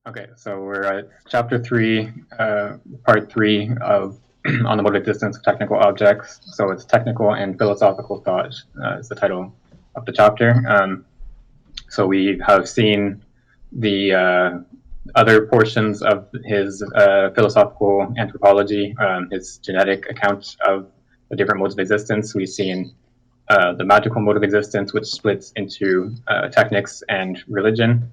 Okay, so we're at chapter 3, part 3 of on the mode of existence of technical objects. So it's technical and philosophical thought is the title of the chapter. So we have seen the other portions of his philosophical anthropology, his genetic account of the different modes of existence. We've seen the magical mode of existence, which splits into technics and religion.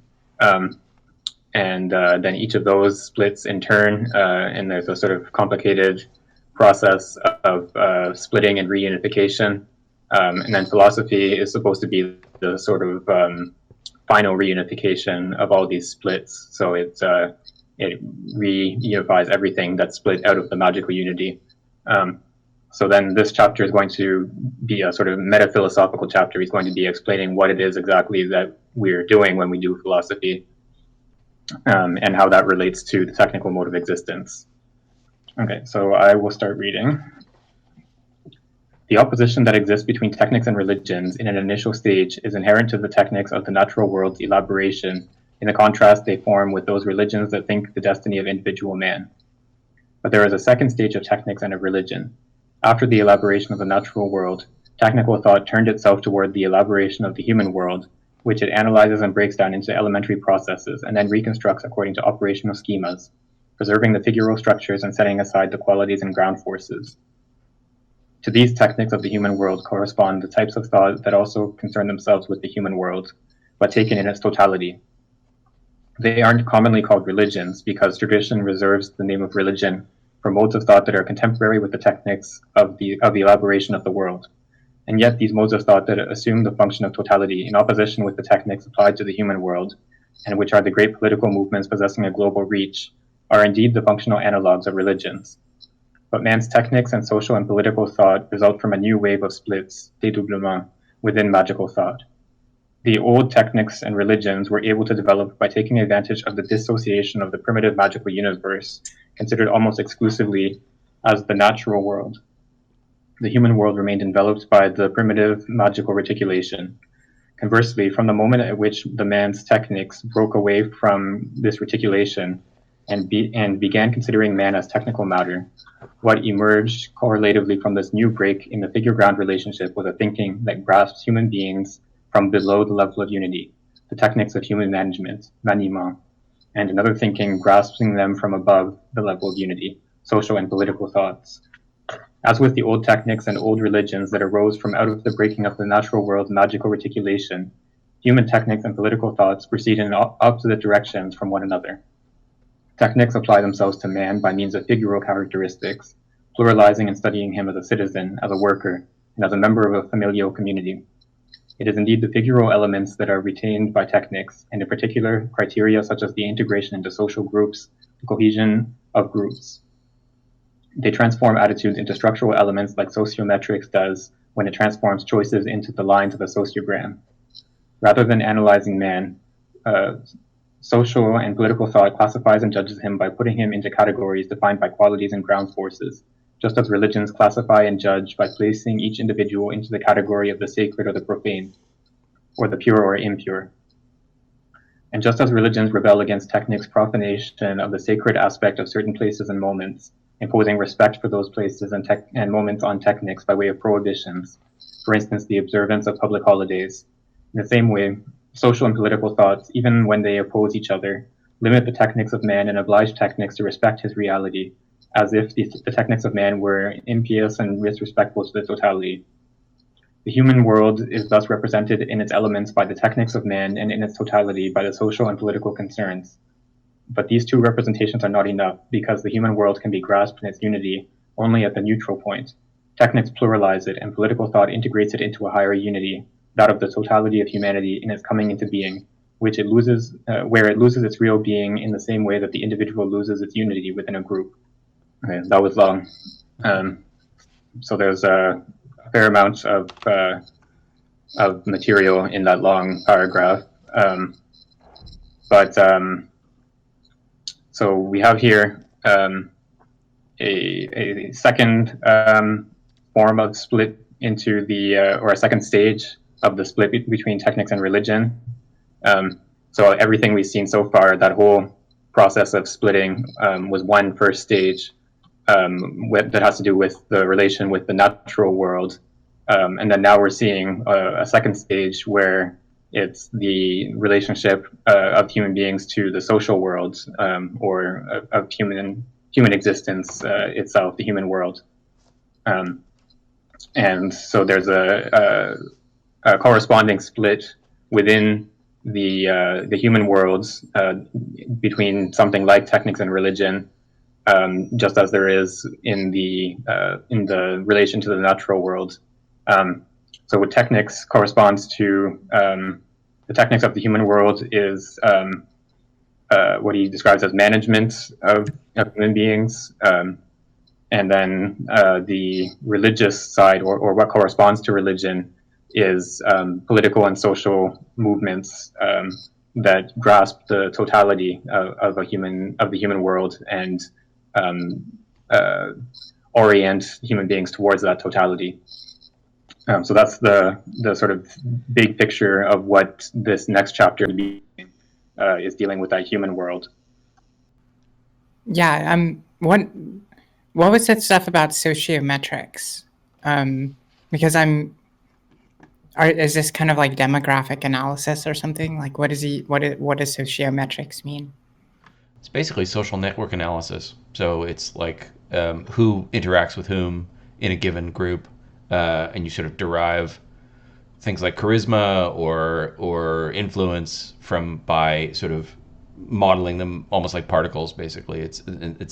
And then each of those splits in turn, and there's a sort of complicated process of splitting and reunification. And then philosophy is supposed to be the sort of final reunification of all these splits. So it reunifies everything that's split out of the magical unity. So then this chapter is going to be a sort of meta-philosophical chapter. He's going to be explaining what it is exactly that we're doing when we do philosophy. And how that relates to the technical mode of existence. Okay, so I will start reading. The opposition that exists between technics and religions in an initial stage is inherent to the techniques of the natural world's elaboration, in the contrast they form with those religions that think the destiny of individual man. But there is a second stage of technics and of religion. After the elaboration of the natural world, technical thought turned itself toward the elaboration of the human world, which it analyzes and breaks down into elementary processes and then reconstructs according to operational schemas, preserving the figural structures and setting aside the qualities and ground forces. To these techniques of the human world correspond the types of thought that also concern themselves with the human world, but taken in its totality. They aren't commonly called religions because tradition reserves the name of religion for modes of thought that are contemporary with the techniques of the elaboration of the world. And yet these modes of thought that assume the function of totality in opposition with the techniques applied to the human world, and which are the great political movements possessing a global reach, are indeed the functional analogues of religions. But man's techniques and social and political thought result from a new wave of splits, dédoublement, within magical thought. The old techniques and religions were able to develop by taking advantage of the dissociation of the primitive magical universe, considered almost exclusively as the natural world. The human world remained enveloped by the primitive magical reticulation. Conversely, from the moment at which the man's techniques broke away from this reticulation and began considering man as technical matter, what emerged correlatively from this new break in the figure-ground relationship was a thinking that grasps human beings from below the level of unity, the techniques of human management, maniement, and another thinking grasping them from above the level of unity, social and political thoughts. As with the old techniques and old religions that arose from out of the breaking of the natural world's magical reticulation, human techniques and political thoughts proceed in opposite directions from one another. Techniques apply themselves to man by means of figural characteristics, pluralizing and studying him as a citizen, as a worker, and as a member of a familial community. It is indeed the figural elements that are retained by techniques, and in particular criteria such as the integration into social groups, the cohesion of groups. They transform attitudes into structural elements like Sociometrics does when it transforms choices into the lines of a sociogram. Rather than analyzing man, social and political thought classifies and judges him by putting him into categories defined by qualities and ground forces, just as religions classify and judge by placing each individual into the category of the sacred or the profane, or the pure or impure. And just as religions rebel against techniques' profanation of the sacred aspect of certain places and moments, imposing respect for those places and moments on techniques by way of prohibitions, for instance, the observance of public holidays. In the same way, social and political thoughts, even when they oppose each other, limit the techniques of man and oblige techniques to respect his reality, as if the techniques of man were impious and disrespectful to the totality. The human world is thus represented in its elements by the techniques of man and in its totality by the social and political concerns. But these two representations are not enough, because the human world can be grasped in its unity only at the neutral point. Technics pluralize it, and political thought integrates it into a higher unity, that of the totality of humanity in its coming into being, which it loses, where it loses its real being in the same way that the individual loses its unity within a group. Okay, that was long. So there's a fair amount of material in that long paragraph. So we have here a second form of split into the, or a second stage of the split between techniques and religion. So everything we've seen so far, that whole process of splitting was one first stage that has to do with the relation with the natural world. And then now we're seeing a second stage where it's the relationship of human beings to the social world, or of human existence itself, the human world. And so there's a corresponding split within the human worlds between something like technics and religion, just as there is in the relation to the natural world. So what technics corresponds to, the techniques of the human world is what he describes as management of human beings. And then the religious side, or what corresponds to religion, is political and social movements that grasp the totality of the human world and orient human beings towards that totality. So that's the sort of big picture of what this next chapter is dealing with, that human world. Yeah. What was that stuff about sociometrics? Because is this kind of like demographic analysis or something? Like, what does sociometrics mean? It's basically social network analysis. So it's like who interacts with whom in a given group, and you sort of derive things like charisma or influence by sort of modeling them almost like particles. Basically, it's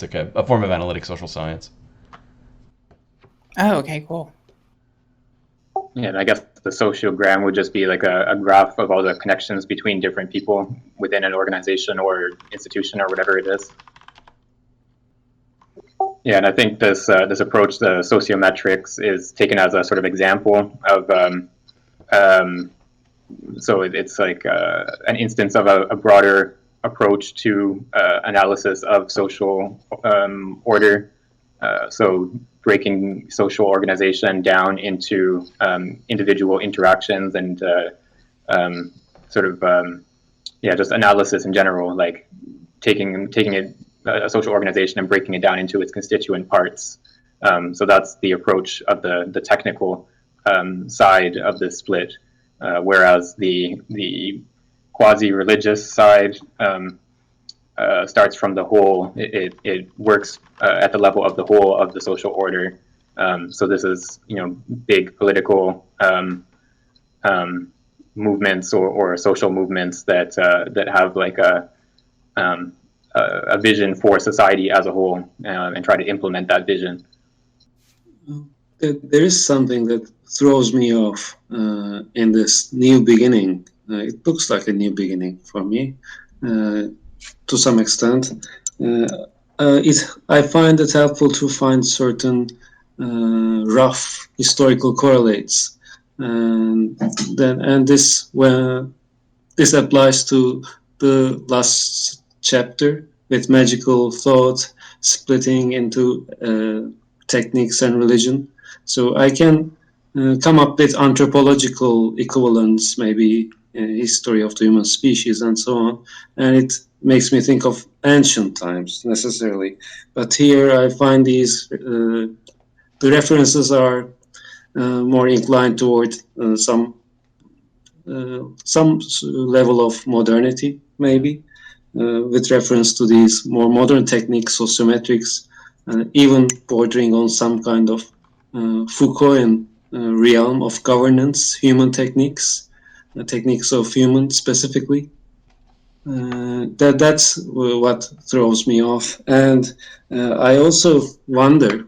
like a form of analytic social science. Oh, okay, cool. Yeah, and I guess the sociogram would just be like a graph of all the connections between different people within an organization or institution or whatever it is. Yeah, and I think this approach, the sociometrics, is taken as a sort of example of, so it's like an instance of a broader approach to analysis of social order. So breaking social organization down into individual interactions and just analysis in general, like taking a social organization and breaking it down into its constituent parts. So that's the approach of the technical side of this split, whereas the quasi-religious side starts from the whole. It works at the level of the whole of the social order. So this is, big political movements or social movements that have like a vision for society as a whole, and try to implement that vision. There is something that throws me off in this new beginning. It looks like a new beginning for me, to some extent. I find it helpful to find certain rough historical correlates, and this applies to the last chapter with magical thought splitting into techniques and religion. So I can come up with anthropological equivalents, maybe history of the human species and so on, and it makes me think of ancient times necessarily. But here I find the references are more inclined toward some level of modernity, maybe, with reference to these more modern techniques, sociometrics, even bordering on some kind of Foucaultian realm of governance, human techniques, techniques of human specifically. That's what throws me off. And I also wonder,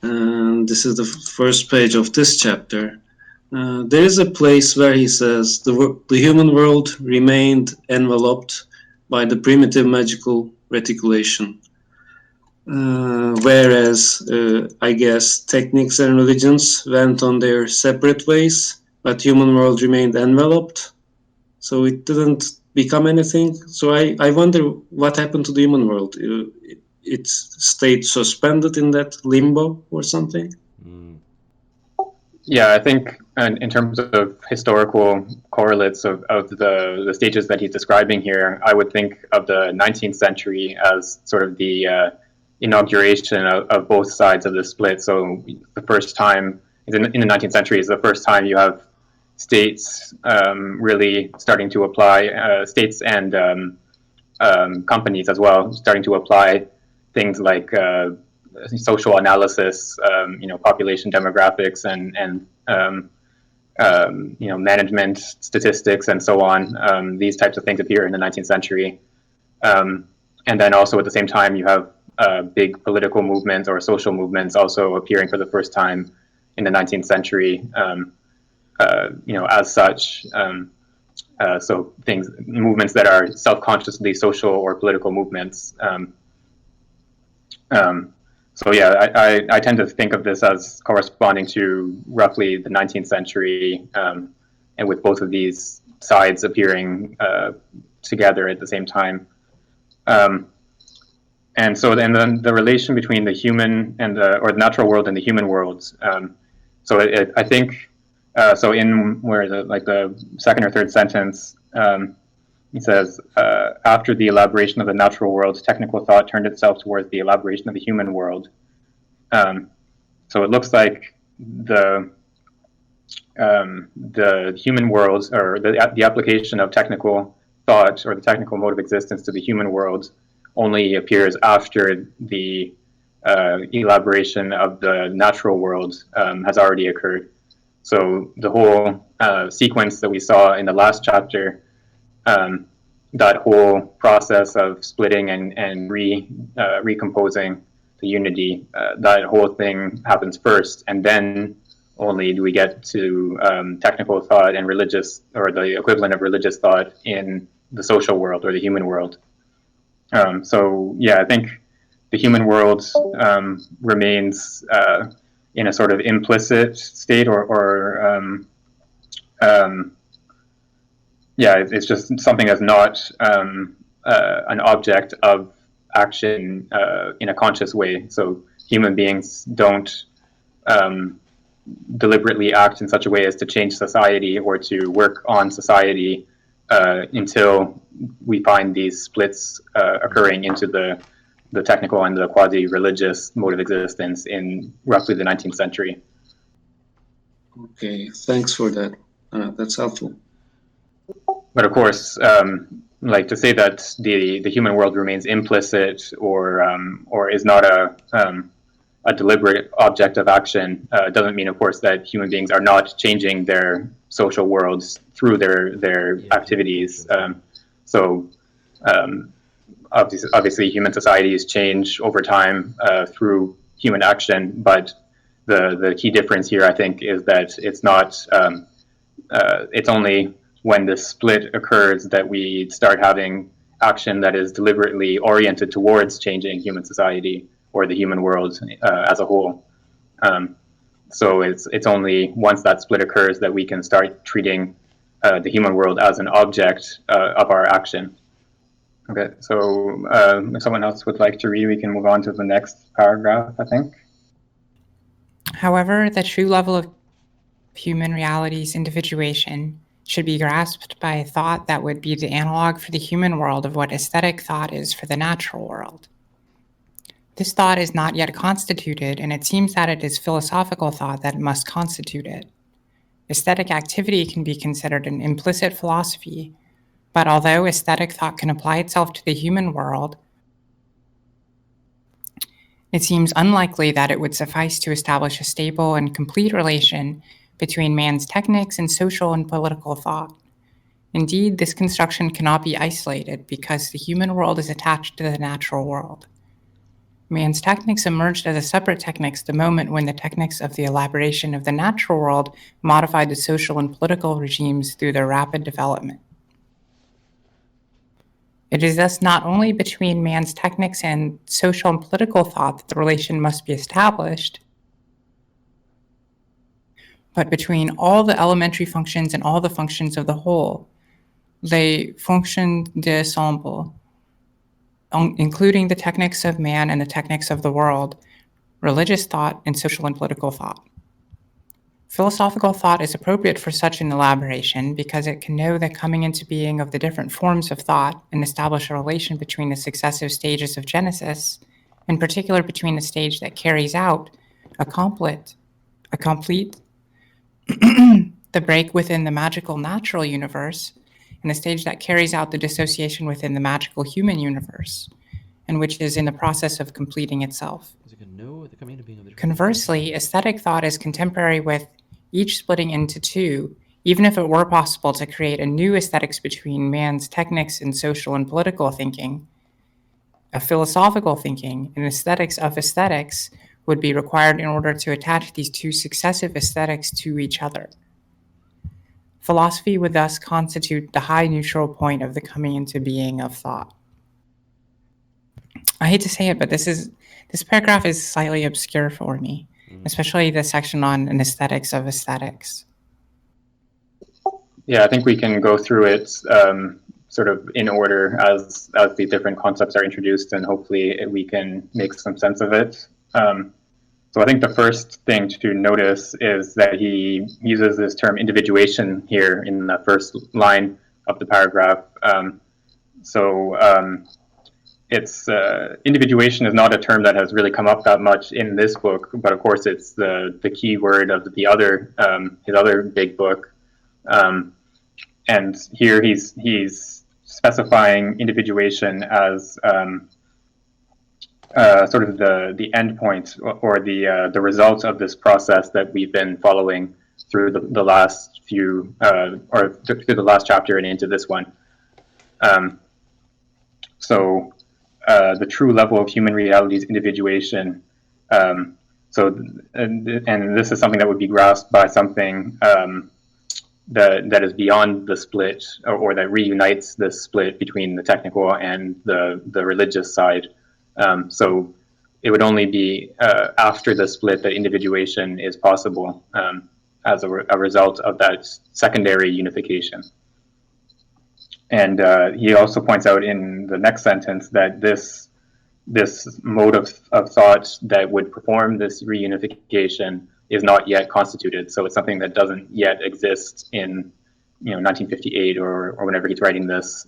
and this is the first page of this chapter, there is a place where he says the human world remained enveloped by the primitive magical reticulation. Whereas I guess techniques and religions went on their separate ways, but human world remained enveloped. So it didn't become anything. So I wonder what happened to the human world. It stayed suspended in that limbo or something. Yeah, I think in terms of historical correlates of the stages that he's describing here, I would think of the 19th century as sort of the inauguration of both sides of the split. So the first time in the 19th century is the first time you have states really starting to apply, states and companies as well, starting to apply things like social analysis, population demographics, and management statistics, and so on. These types of things appear in the 19th century, and then also at the same time you have big political movements or social movements also appearing for the first time in the 19th century. As such. So movements that are self-consciously social or political movements. So yeah, I tend to think of this as corresponding to roughly the 19th century, and with both of these sides appearing together at the same time. And so then the relation between the human and the natural world and the human worlds. So I think. So in where the second or third sentence, he says, after the elaboration of the natural world, technical thought turned itself towards the elaboration of the human world. So it looks like the human world, or the application of technical thought or the technical mode of existence to the human world only appears after the elaboration of the natural world has already occurred. So the whole sequence that we saw in the last chapter, that whole process of splitting and recomposing the unity, that whole thing happens first, and then only do we get to technical thought and religious, or the equivalent of religious thought in the social world or the human world. So yeah, I think the human world remains in a sort of implicit state, it's just something that's not an object of action in a conscious way. So human beings don't deliberately act in such a way as to change society or to work on society until we find these splits occurring into the technical and the quasi-religious mode of existence in roughly the 19th century. Okay, thanks for that. That's helpful. But of course, like to say that the human world remains implicit or is not a deliberate object of action doesn't mean, of course, that human beings are not changing their social worlds through their activities. Obviously, human societies change over time through human action, but the key difference here, I think, is that it's not. It's only when the split occurs that we start having action that is deliberately oriented towards changing human society or the human world as a whole. So it's only once that split occurs that we can start treating the human world as an object of our action. Okay, so if someone else would like to read, we can move on to the next paragraph, I think. However, the true level of human reality's individuation should be grasped by a thought that would be the analog for the human world of what aesthetic thought is for the natural world. This thought is not yet constituted, and it seems that it is philosophical thought that must constitute it. Aesthetic activity can be considered an implicit philosophy, but although aesthetic thought can apply itself to the human world, it seems unlikely that it would suffice to establish a stable and complete relation between man's techniques and social and political thought. Indeed, this construction cannot be isolated because the human world is attached to the natural world. Man's techniques emerged as a separate techniques the moment when the techniques of the elaboration of the natural world modified the social and political regimes through their rapid development. It is thus not only between man's techniques and social and political thought that the relation must be established, but between all the elementary functions and all the functions of the whole, les fonctions d'ensemble, including the techniques of man and the techniques of the world, religious thought, and social and political thought. Philosophical thought is appropriate for such an elaboration because it can know the coming into being of the different forms of thought and establish a relation between the successive stages of genesis, in particular between the stage that carries out a complete the break within the magical natural universe and the stage that carries out the dissociation within the magical human universe, and which is in the process of completing itself. Conversely, aesthetic thought is contemporary with each splitting into two, even if it were possible to create a new aesthetics between man's technics and social and political thinking. A philosophical thinking and aesthetics of aesthetics would be required in order to attach these two successive aesthetics to each other. Philosophy would thus constitute the high neutral point of the coming into being of thought. I hate to say it, but this paragraph is slightly obscure for me, especially the section on an aesthetics of aesthetics. Yeah, I think we can go through it sort of in order as the different concepts are introduced, and hopefully we can make some sense of it. So I think the first thing to notice is that he uses this term individuation here in the first line of the paragraph. It's individuation is not a term that has really come up that much in this book, but of course it's the key word of the other his other big book, and here he's specifying individuation as sort of the end point or the result of this process that we've been following through the last few or through the last chapter and into this one. The true level of human reality is individuation. And this is something that would be grasped by something that is beyond the split, or that reunites the split between the technical and the religious side. So it would only be after the split that individuation is possible as a result of that secondary unification. And he also points out in the next sentence that this mode of thought that would perform this reunification is not yet constituted. So it's something that doesn't yet exist in 1958 or whenever he's writing this.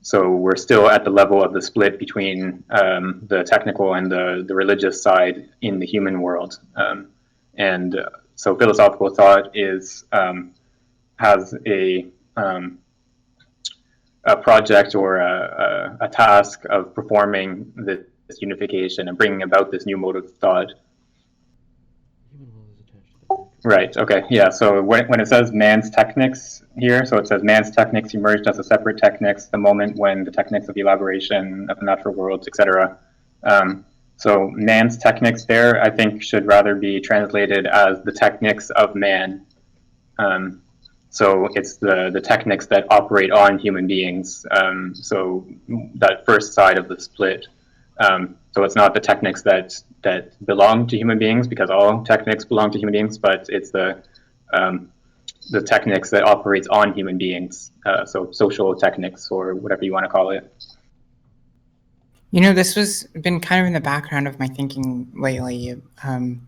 So we're still at the level of the split between the technical and the religious side in the human world. So philosophical thought has a project or a task of performing this unification and bringing about this new mode of thought. Right, okay, yeah, so when it says man's technics here, so it says man's technics emerged as a separate technics the moment when the techniques of elaboration of the natural worlds, etc. So man's technics there, I think, should rather be translated as the techniques of man. So it's the techniques that operate on human beings. So that first side of the split. So it's not the techniques that belong to human beings, because all techniques belong to human beings, but it's the techniques that operates on human beings. So social techniques, or whatever you want to call it. This has been kind of in the background of my thinking lately. Kind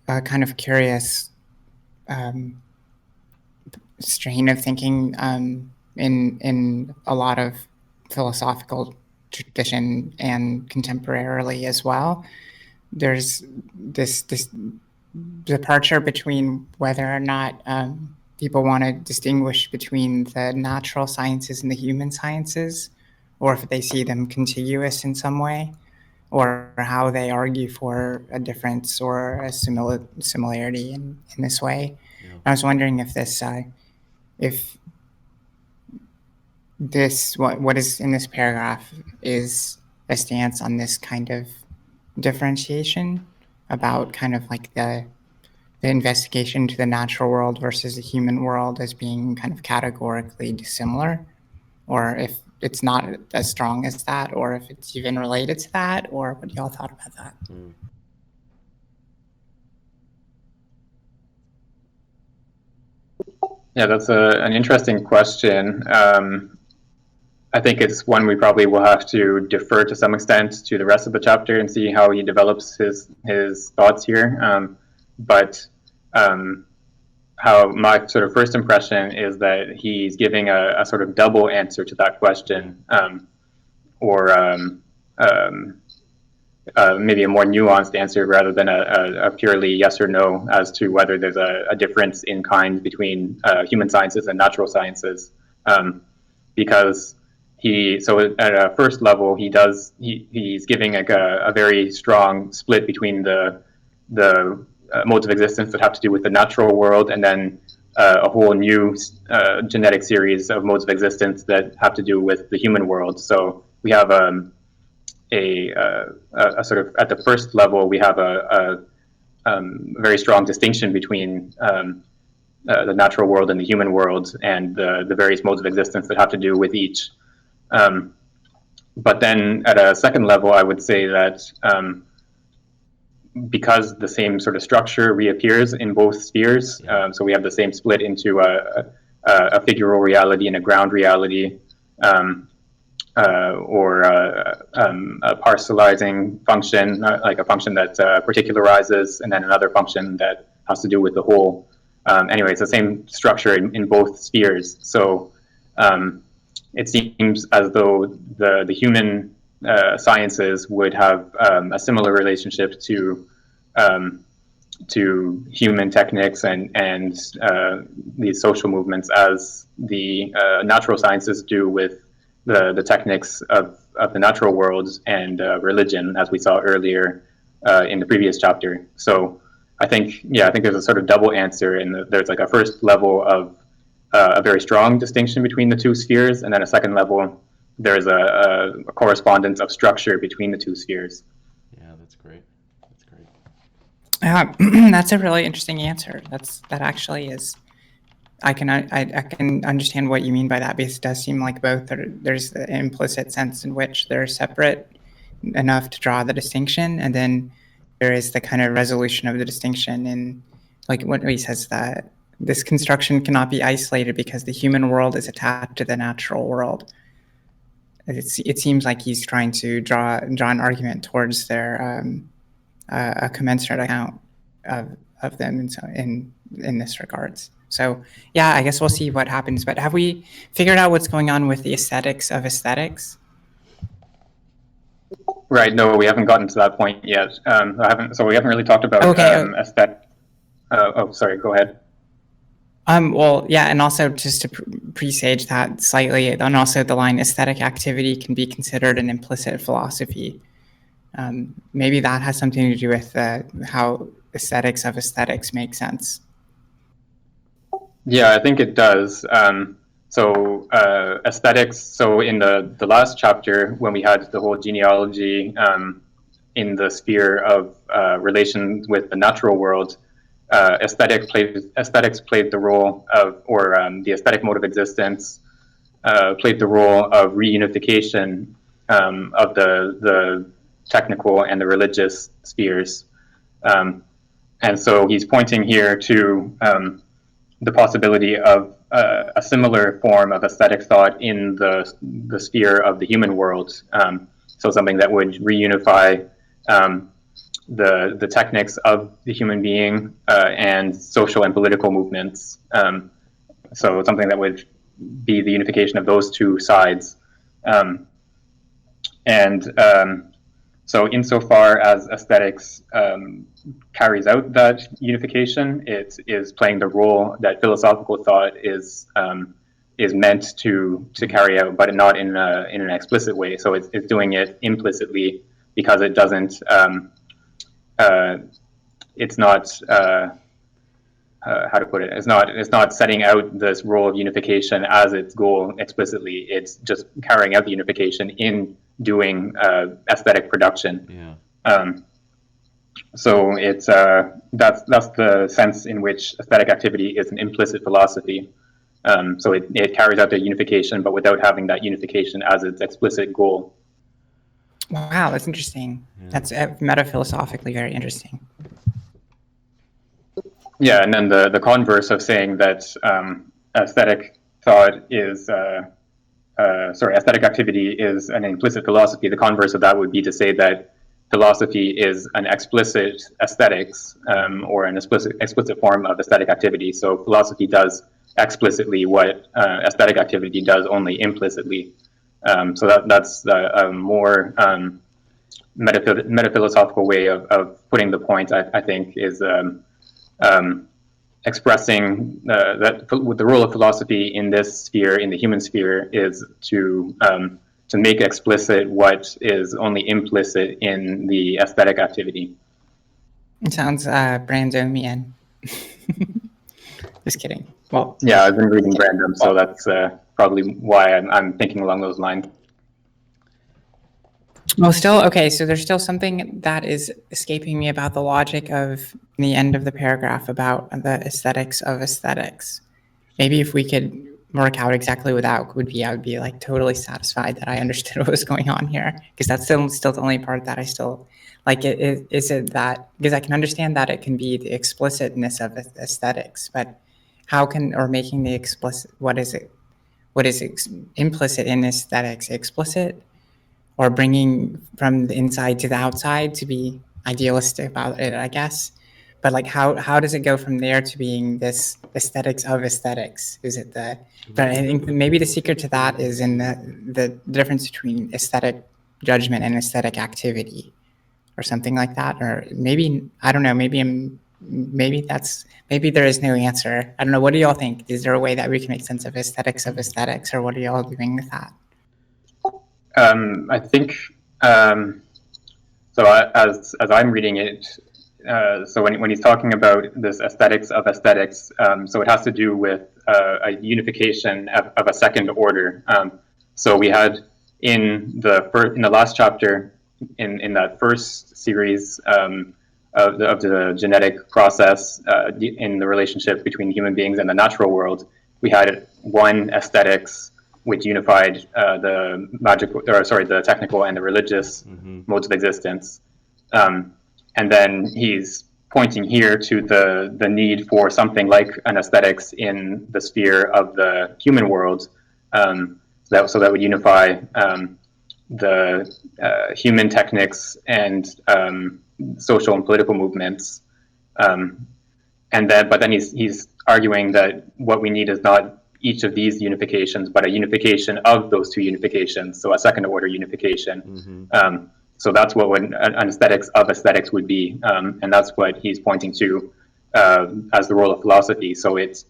of curious strain of thinking in a lot of philosophical tradition and contemporarily as well. There's this departure between whether or not people want to distinguish between the natural sciences and the human sciences, or if they see them contiguous in some way, or how they argue for a difference or a similarity in this way. Yeah. I was wondering if what is in this paragraph is a stance on this kind of differentiation about kind of like the investigation into the natural world versus the human world as being kind of categorically dissimilar, or if it's not as strong as that, or if it's even related to that, or what y'all thought about that? Yeah, that's an interesting question. I think it's one we probably will have to defer to some extent to the rest of the chapter and see how he develops his thoughts here. but how my sort of first impression is that he's giving a sort of double answer to that question, or maybe a more nuanced answer rather than a purely yes or no as to whether there's a difference in kind between human sciences and natural sciences. Because so at a first level, he's giving like a very strong split between the modes of existence that have to do with the natural world, and then a whole new genetic series of modes of existence that have to do with the human world. So we have a sort of, at the first level, we have a very strong distinction between the natural world and the human world, and the various modes of existence that have to do with each. But then at a second level, I would say that because the same sort of structure reappears in both spheres, so we have the same split into a figural reality and a ground reality, or a parcellizing function, like a function that particularizes, and then another function that has to do with the whole. Anyway, it's the same structure in both spheres. So it seems as though the human sciences would have a similar relationship to human techniques and these social movements as the natural sciences do with the techniques of the natural world and religion, as we saw earlier in the previous chapter. So I think there's a sort of double answer, and there's like a first level of a very strong distinction between the two spheres, and then a second level, there's a correspondence of structure between the two spheres. Yeah, that's great. That's great. That's a really interesting answer. That actually is. I can understand what you mean by that, because it does seem like both there's the implicit sense in which they're separate enough to draw the distinction, and then there is the kind of resolution of the distinction in, like, what he says, that this construction cannot be isolated because the human world is attached to the natural world. It seems like he's trying to draw an argument towards their a commensurate account of them, and so in this regards. So yeah, I guess we'll see what happens. But have we figured out what's going on with the aesthetics of aesthetics? Right. No, we haven't gotten to that point yet. So we haven't really talked about aesthetic. Oh, sorry. Go ahead. Well, yeah, and also just to presage that slightly, and also the line aesthetic activity can be considered an implicit philosophy. Maybe that has something to do with how aesthetics of aesthetics make sense. Yeah, I think it does. So aesthetics, so in the last chapter, when we had the whole genealogy in the sphere of relations with the natural world, aesthetics played the role of, or the aesthetic mode of existence played the role of reunification of the technical and the religious spheres. And so he's pointing here to the possibility of a similar form of aesthetic thought in the sphere of the human world. So something that would reunify the techniques of the human being and social and political movements. So something that would be the unification of those two sides. So insofar as aesthetics carries out that unification, it is playing the role that philosophical thought is meant to carry out, but not in an explicit way. So it's doing it implicitly, because it doesn't. It's not. How to put it? It's not setting out this role of unification as its goal explicitly. It's just carrying out the unification in doing aesthetic production. Yeah. So it's that's the sense in which aesthetic activity is an implicit philosophy. So it carries out the unification, but without having that unification as its explicit goal. Wow, that's interesting. Yeah. That's metaphilosophically very interesting. Yeah, and then the converse of saying that aesthetic thought is aesthetic activity is an implicit philosophy. The converse of that would be to say that philosophy is an explicit aesthetics, or an explicit form of aesthetic activity. So philosophy does explicitly what aesthetic activity does only implicitly. So that's a more metaphilosophical way of putting the point, I think, is expressing that the role of philosophy in this sphere, in the human sphere, is to make explicit what is only implicit in the aesthetic activity. It sounds Brandomian. Just kidding. Well, yeah, I've been reading Brandom, so that's probably why I'm thinking along those lines. well, still, okay, so there's still something that is escaping me about the logic of the end of the paragraph about the aesthetics of aesthetics. Maybe if we could work out exactly what that would be, I would be like totally satisfied that I understood what was going on here, because that's still the only part that I still like. Is it that, because I can understand that it can be the explicitness of aesthetics, but how can, or making the explicit, what is implicit in aesthetics explicit, or bringing from the inside to the outside to be idealistic about it, I guess. But like, how does it go from there to being this aesthetics of aesthetics? Is it the? But I think maybe the secret to that is in the difference between aesthetic judgment and aesthetic activity, or something like that. Or maybe, I don't know. Maybe there is no answer. I don't know. What do y'all think? Is there a way that we can make sense of aesthetics, or what are y'all doing with that? I think so. As I'm reading it, so when he's talking about this aesthetics of aesthetics, so it has to do with a unification of a second order. So we had in the last chapter, in that first series of the genetic process in the relationship between human beings and the natural world, we had one aesthetics which unified the technical and the religious modes of existence. And then he's pointing here to the need for something like an aesthetics in the sphere of the human world, so that would unify the human technics and social and political movements. But then he's arguing that what we need is not each of these unifications, but a unification of those two unifications, so a second order unification. So that's what an aesthetics of aesthetics would be, and that's what he's pointing to as the role of philosophy. So it's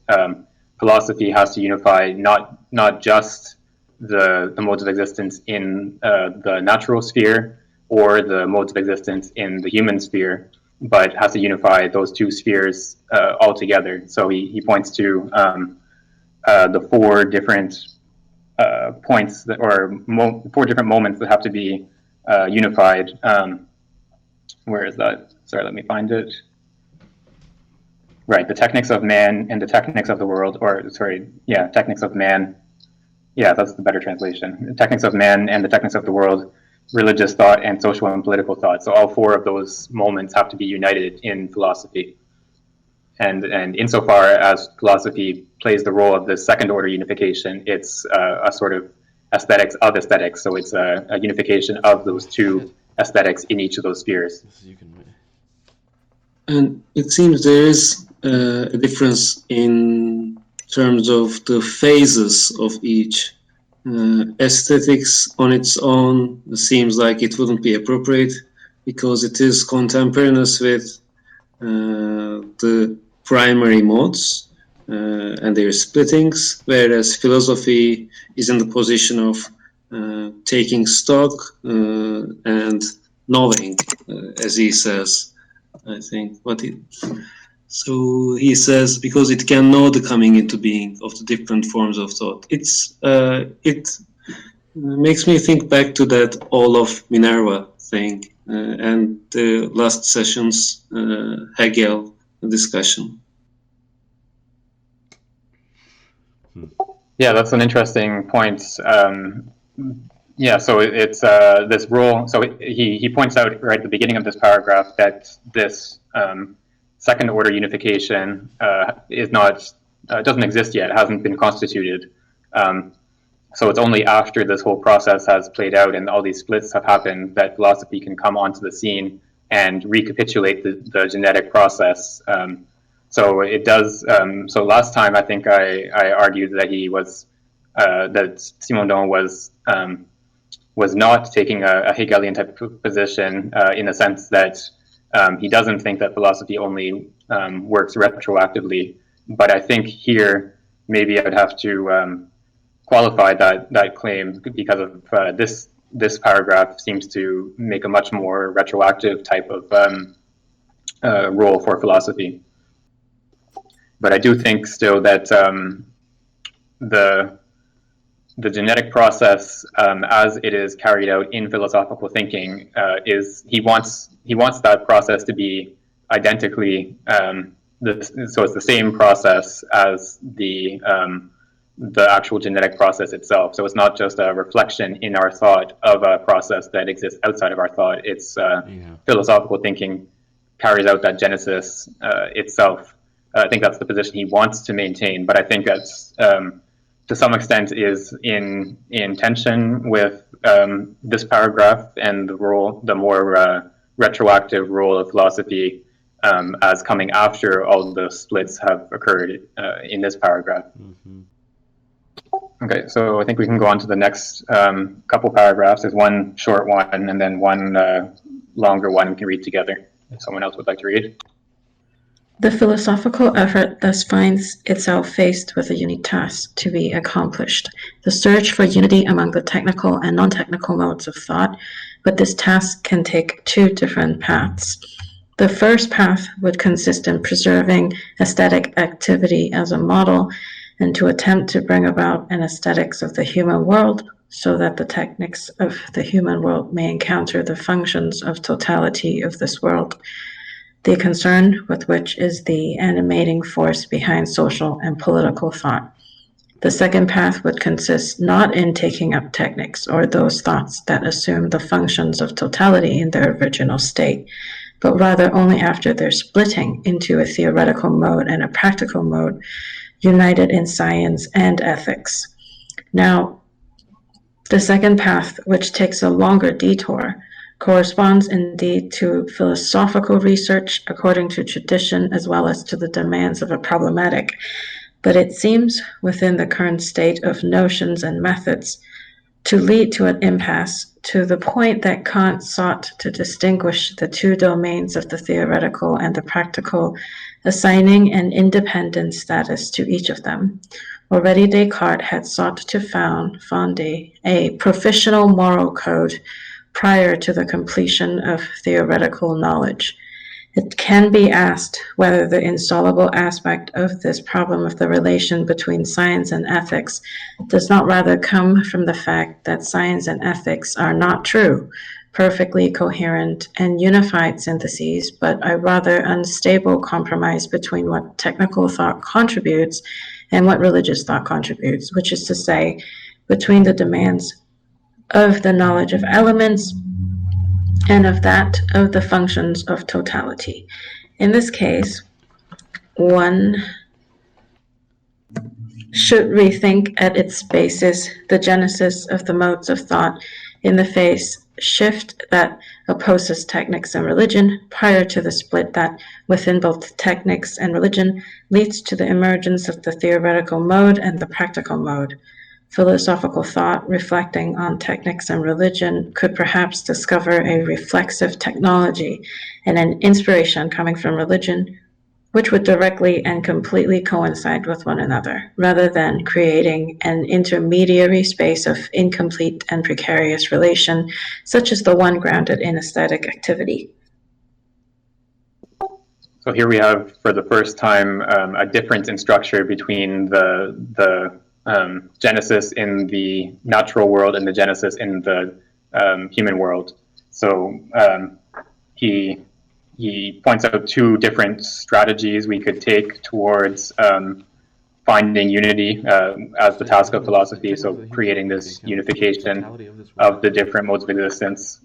philosophy has to unify not just the modes of existence in the natural sphere or the modes of existence in the human sphere, but has to unify those two spheres all together. So he points to the four different points four different moments that have to be unified. Where is that? Sorry, let me find it. Right, the technics of man and the technics of the world, technics of man. Yeah, that's the better translation. The technics of man and the technics of the world, religious thought and social and political thought. So all four of those moments have to be united in philosophy. And insofar as philosophy plays the role of the second order unification, it's a sort of aesthetics of aesthetics. So it's a unification of those two aesthetics in each of those spheres. And it seems there is a difference in terms of the phases of each. Aesthetics on its own seems like it wouldn't be appropriate because it is contemporaneous with the primary modes and their splittings, whereas philosophy is in the position of taking stock and knowing, as he says, I think. So he says, because it can know the coming into being of the different forms of thought. It makes me think back to that all of Minerva thing and the last session's Hegel discussion. Yeah, that's an interesting point. So it's this role. So he points out right at the beginning of this paragraph that this second order unification is not doesn't exist yet. It hasn't been constituted. so it's only after this whole process has played out and all these splits have happened that philosophy can come onto the scene and recapitulate the genetic process. So it does. So last time I think I argued that he was that Simondon was not taking a Hegelian type of position in the sense that he doesn't think that philosophy only works retroactively. But I think here maybe I would have to qualify that claim because of this paragraph seems to make a much more retroactive type of role for philosophy. But I do think still that the genetic process, as it is carried out in philosophical thinking, is he wants that process to be identically so it's the same process as the actual genetic process itself. So it's not just a reflection in our thought of a process that exists outside of our thought. It's philosophical thinking carries out that genesis itself. I think that's the position he wants to maintain, but I think that's to some extent is in tension with this paragraph and the more retroactive role of philosophy as coming after all the splits have occurred in this paragraph. Mm-hmm. Okay, so I think we can go on to the next couple paragraphs. There's one short one and then one longer one we can read together if someone else would like to read. The philosophical effort thus finds itself faced with a unique task to be accomplished, the search for unity among the technical and non-technical modes of thought, but this task can take two different paths. The first path would consist in preserving aesthetic activity as a model and to attempt to bring about an aesthetics of the human world so that the technics of the human world may encounter the functions of totality of this world, the concern with which is the animating force behind social and political thought. The second path would consist not in taking up techniques or those thoughts that assume the functions of totality in their original state, but rather only after their splitting into a theoretical mode and a practical mode, united in science and ethics. Now, the second path, which takes a longer detour, corresponds indeed to philosophical research according to tradition as well as to the demands of a problematic, but it seems within the current state of notions and methods to lead to an impasse to the point that Kant sought to distinguish the two domains of the theoretical and the practical, assigning an independent status to each of them. Already Descartes had sought to found a professional moral code prior to the completion of theoretical knowledge. It can be asked whether the insoluble aspect of this problem of the relation between science and ethics does not rather come from the fact that science and ethics are not true, perfectly coherent and unified syntheses, but a rather unstable compromise between what technical thought contributes and what religious thought contributes, which is to say, between the demands of the knowledge of elements and of that of the functions of totality. In this case, one should rethink at its basis the genesis of the modes of thought in the phase shift that opposes technics and religion prior to the split that within both technics and religion leads to the emergence of the theoretical mode and the practical mode. Philosophical thought reflecting on technics and religion could perhaps discover a reflexive technology and an inspiration coming from religion which would directly and completely coincide with one another, rather than creating an intermediary space of incomplete and precarious relation, such as the one grounded in aesthetic activity. So here we have, for the first time, a difference in structure between the genesis in the natural world and the genesis in the human world. So he points out two different strategies we could take towards finding unity as the task of philosophy, so creating this unification of the different modes of existence.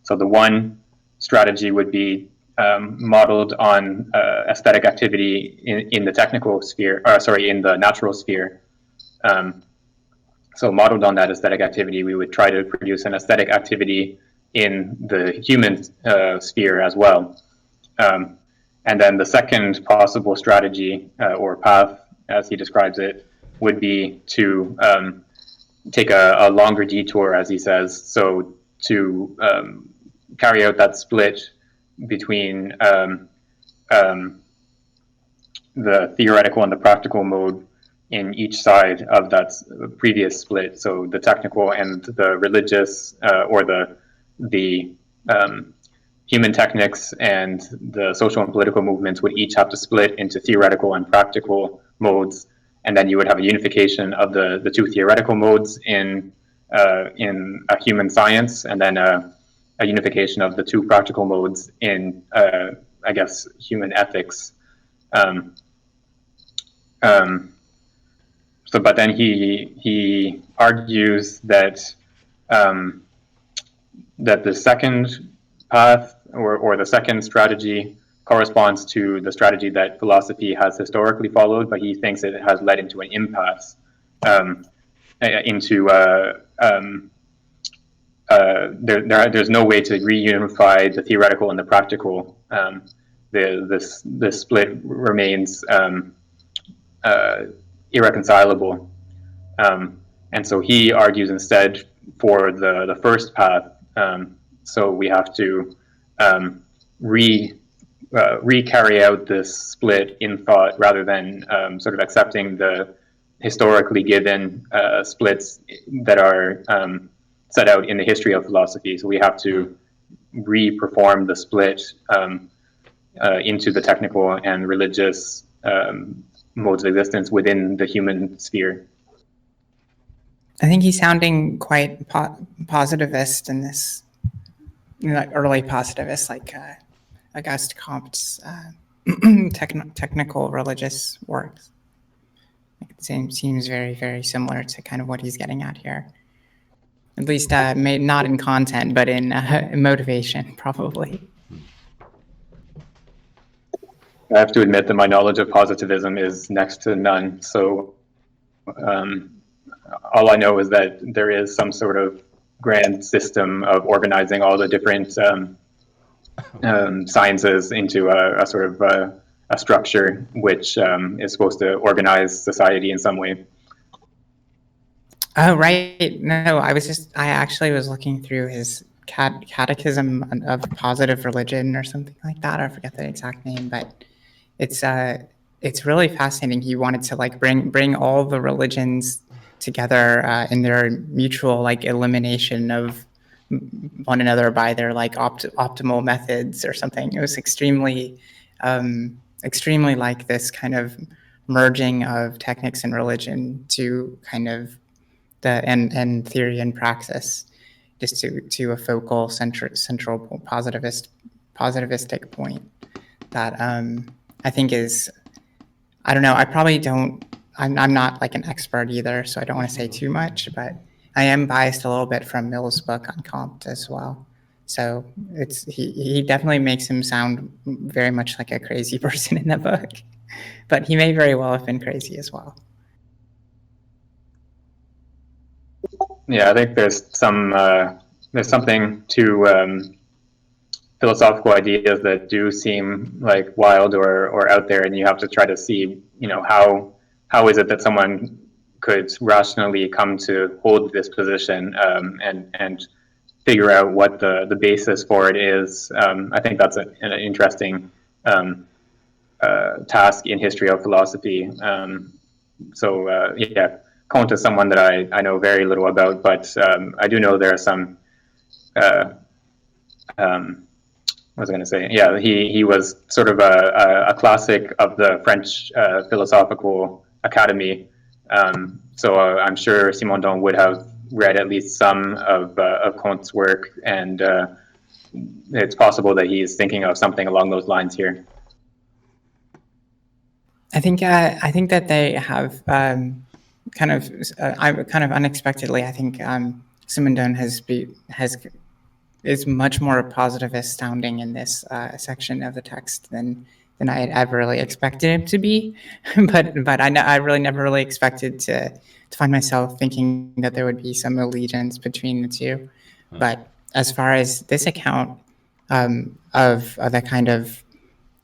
So the one strategy would be modeled on aesthetic activity in the technical sphere, in the natural sphere. So modeled on that aesthetic activity, we would try to produce an aesthetic activity in the human sphere as well. And then the second possible strategy or path, as he describes it, would be to take a longer detour, as he says, so to carry out that split between the theoretical and the practical mode in each side of that previous split. So the technical and the religious, or the human technics and the social and political movements would each have to split into theoretical and practical modes, and then you would have a unification of the two theoretical modes in a human science, and then a unification of the two practical modes in, I guess, human ethics. But then he argues that that the second path or the second strategy corresponds to the strategy that philosophy has historically followed, but he thinks it has led into an impasse, there's no way to reunify the theoretical and the practical. This split remains irreconcilable, and so he argues instead for the first path. So we have to re-carry out this split in thought rather than sort of accepting the historically given splits that are set out in the history of philosophy. So we have to re-perform the split into the technical and religious modes of existence within the human sphere. I think he's sounding quite positivist in this, like early positivist, like Auguste Comte's technical religious works. It seems very, very similar to kind of what he's getting at here. At least not in content, but in motivation, probably. I have to admit that my knowledge of positivism is next to none. So all I know is that there is some sort of grand system of organizing all the different sciences into a sort of a structure which is supposed to organize society in some way. Oh, right. No, I actually was looking through his catechism of positive religion or something like that. I forget the exact name, but it's really fascinating. He wanted to like bring all the religions together in their mutual like elimination of one another by their like optimal methods or something. It was extremely like this kind of merging of technics and religion to kind of and theory and praxis, just to a focal central positivistic point that I think is, I don't know, I probably don't, I'm not like an expert either, so I don't want to say too much, but I am biased a little bit from Mill's book on Comte as well. So he definitely makes him sound very much like a crazy person in the book, but he may very well have been crazy as well. Yeah, I think there's something to philosophical ideas that do seem like wild or out there, and you have to try to see, how is it that someone could rationally come to hold this position and figure out what the basis for it is. I think that's an interesting task in history of philosophy. Yeah, Comte is someone that I know very little about, but I do know there are some. What was I going to say? Yeah, he was sort of a classic of the French philosophical academy. So I'm sure Simondon would have read at least some of Comte's work, and it's possible that he's thinking of something along those lines here. I think that they have kind of unexpectedly. I think Simondon is much more positivist sounding in this section of the text than than I had ever really expected him to be. but I really never really expected to find myself thinking that there would be some allegiance between the two. But as far as this account of the kind of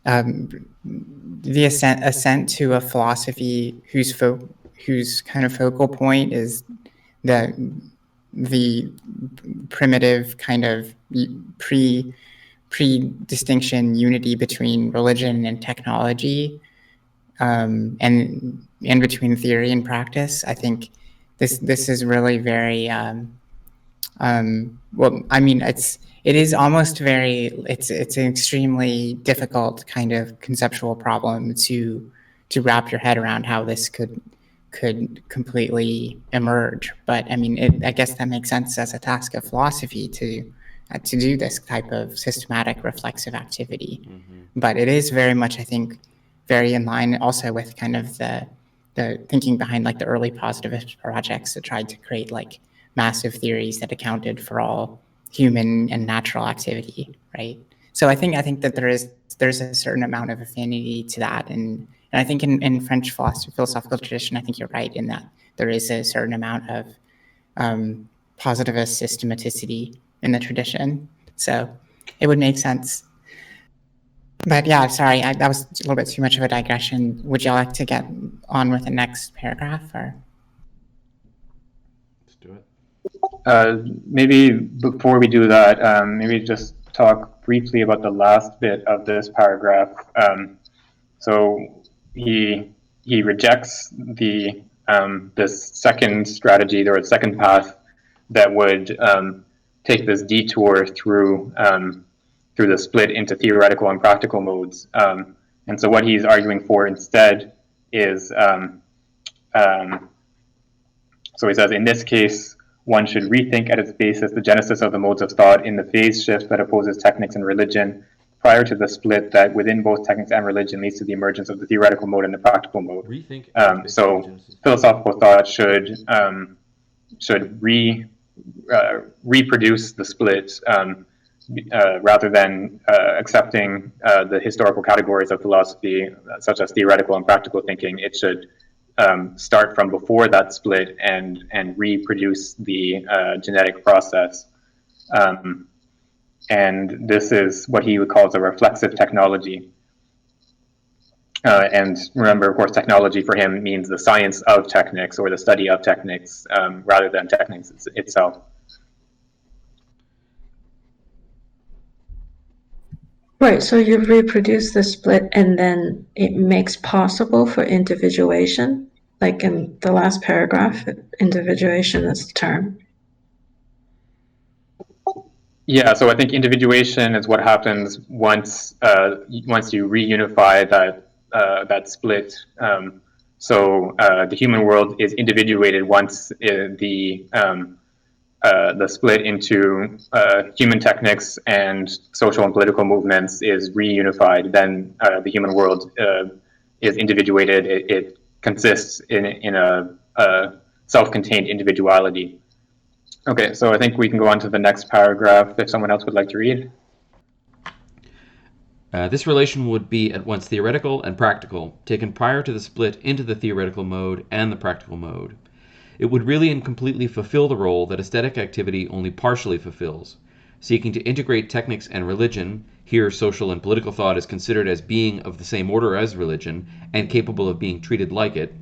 the ascent to a philosophy whose kind of focal point is the primitive kind of pre-distinction unity between religion and technology, and between theory and practice. I think this is really very well. I mean, it is almost very. It's an extremely difficult kind of conceptual problem to wrap your head around how this could completely emerge. But I mean, I guess that makes sense as a task of philosophy to do this type of systematic reflexive activity. Mm-hmm. But it is very much, I think, very in line also with kind of the thinking behind like the early positivist projects that tried to create like massive theories that accounted for all human and natural activity, right? So I think that there's a certain amount of affinity to that, and I think in French philosophical tradition, I think you're right in that there is a certain amount of positivist systematicity in the tradition. So it would make sense. But yeah, sorry, that was a little bit too much of a digression. Would you like to get on with the next paragraph, or? Let's do it. Maybe before we do that, maybe just talk briefly about the last bit of this paragraph. So he rejects the this second strategy or the second path that would take this detour through the split into theoretical and practical modes. And so what he's arguing for instead is, so he says, in this case, one should rethink at its basis the genesis of the modes of thought in the phase shift that opposes technics and religion prior to the split that within both technics and religion leads to the emergence of the theoretical mode and the practical mode. So philosophical thought should reproduce the split rather than accepting the historical categories of philosophy, such as theoretical and practical thinking. It should start from before that split and reproduce the genetic process. And this is what he would call a reflexive technology. And remember, of course, technology for him means the science of technics or the study of technics rather than technics itself. Right, so you reproduce the split and then it makes possible for individuation, like in the last paragraph, individuation is the term. Yeah, so I think individuation is what happens once you reunify that split. So the human world is individuated once the split into human technics and social and political movements is reunified. Then the human world is individuated. It consists in a self-contained individuality. Okay, so I think we can go on to the next paragraph if someone else would like to read. This relation would be at once theoretical and practical, taken prior to the split into the theoretical mode and the practical mode. It would really and completely fulfill the role that aesthetic activity only partially fulfills, seeking to integrate technics and religion. Here social and political thought is considered as being of the same order as religion and capable of being treated like it,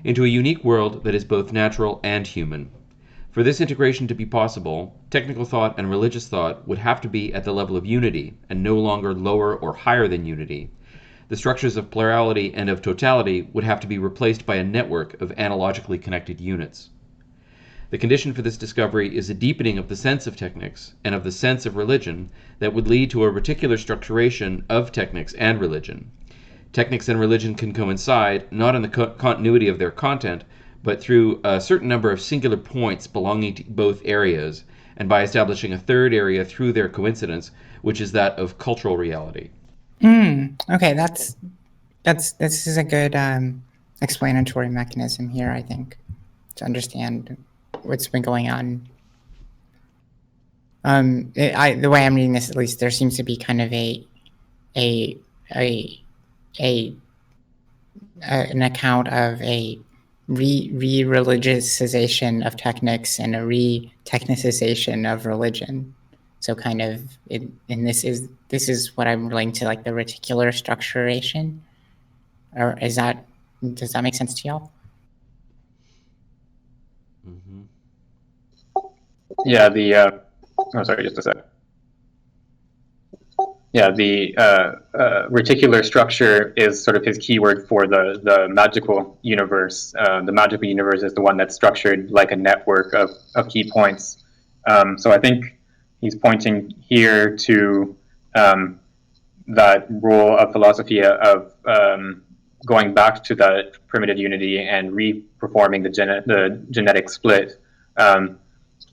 into a unique world that is both natural and human. For this integration to be possible, technical thought and religious thought would have to be at the level of unity and no longer lower or higher than unity. The structures of plurality and of totality would have to be replaced by a network of analogically connected units. The condition for this discovery is a deepening of the sense of technics and of the sense of religion that would lead to a reticular structuration of technics and religion. Technics and religion can coincide, not in the continuity of their content, but through a certain number of singular points belonging to both areas, and by establishing a third area through their coincidence, which is that of cultural reality. Okay, this is a good explanatory mechanism here, I think, to understand what's been going on. The way I'm reading this, at least, there seems to be kind of a an account of a re-religiousization of technics and a re-technicization of religion. So kind of, and this is what I'm relating to, like the reticular structuration, or does that make sense to y'all? Mm-hmm. Yeah, sorry, just a sec. Yeah, the reticular structure is sort of his keyword for the magical universe. The magical universe is the one that's structured like a network of key points. So I think he's pointing here to that role of philosophy of going back to that primitive unity and re-performing the genetic split.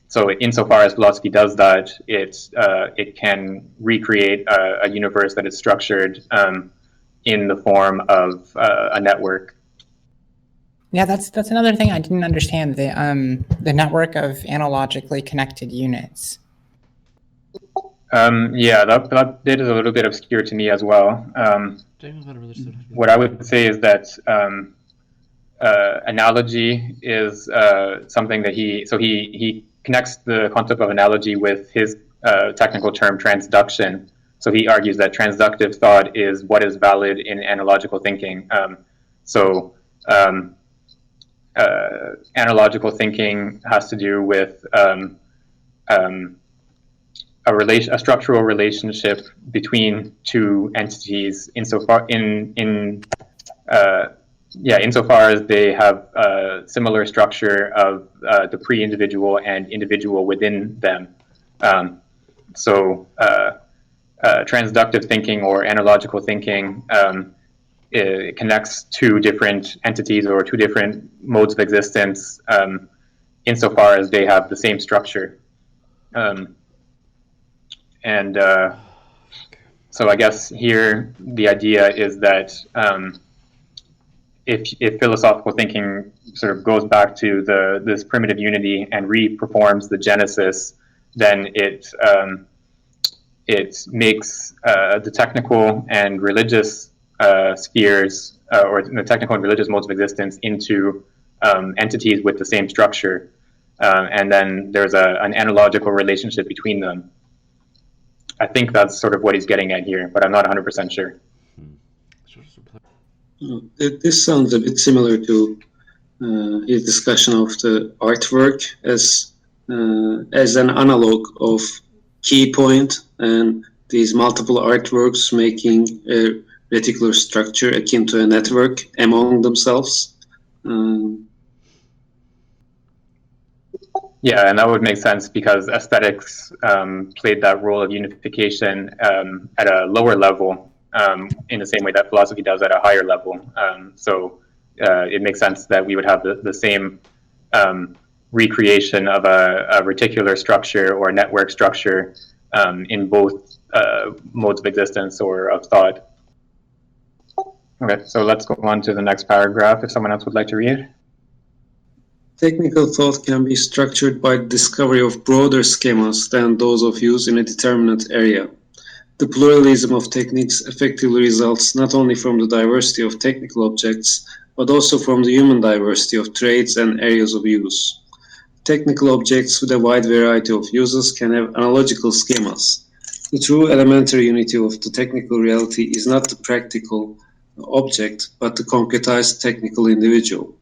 So insofar as philosophy does that, it can recreate a universe that is structured in the form of a network. Yeah, that's another thing I didn't understand, the network of analogically connected units. Yeah, that bit is a little bit obscure to me as well. What I would say is that analogy is something that he connects the concept of analogy with his technical term transduction. So he argues that transductive thought is what is valid in analogical thinking. Analogical thinking has to do with a structural relationship between two entities insofar as they have a similar structure of the pre-individual and individual within them. Transductive thinking or analogical thinking it connects two different entities or two different modes of existence insofar as they have the same structure. So I guess here the idea is that if philosophical thinking sort of goes back to this primitive unity and re-performs the genesis, then it makes the technical and religious spheres or the technical and religious modes of existence into entities with the same structure, and then there's an analogical relationship between them. I think that's sort of what he's getting at here, but I'm not 100% sure. This sounds a bit similar to his discussion of the artwork as an analog of key point and these multiple artworks making a reticular structure akin to a network among themselves. Yeah, and that would make sense because aesthetics played that role of unification at a lower level in the same way that philosophy does at a higher level. So it makes sense that we would have the same recreation of a reticular structure or a network structure in both modes of existence or of thought. Okay, so let's go on to the next paragraph if someone else would like to read. Technical thought can be structured by the discovery of broader schemas than those of use in a determinate area. The pluralism of techniques effectively results not only from the diversity of technical objects, but also from the human diversity of traits and areas of use. Technical objects with a wide variety of uses can have analogical schemas. The true elementary unity of the technical reality is not the practical object, but the concretized technical individual.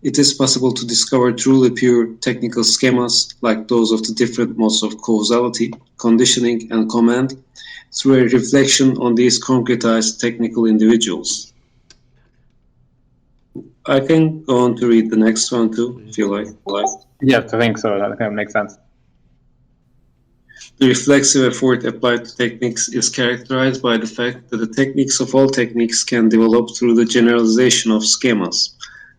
It is possible to discover truly pure technical schemas, like those of the different modes of causality, conditioning, and command, through a reflection on these concretized technical individuals. I can go on to read the next one too, if you like. Yes, I think so. I think that makes sense. The reflexive effort applied to techniques is characterized by the fact that the techniques of all techniques can develop through the generalization of schemas.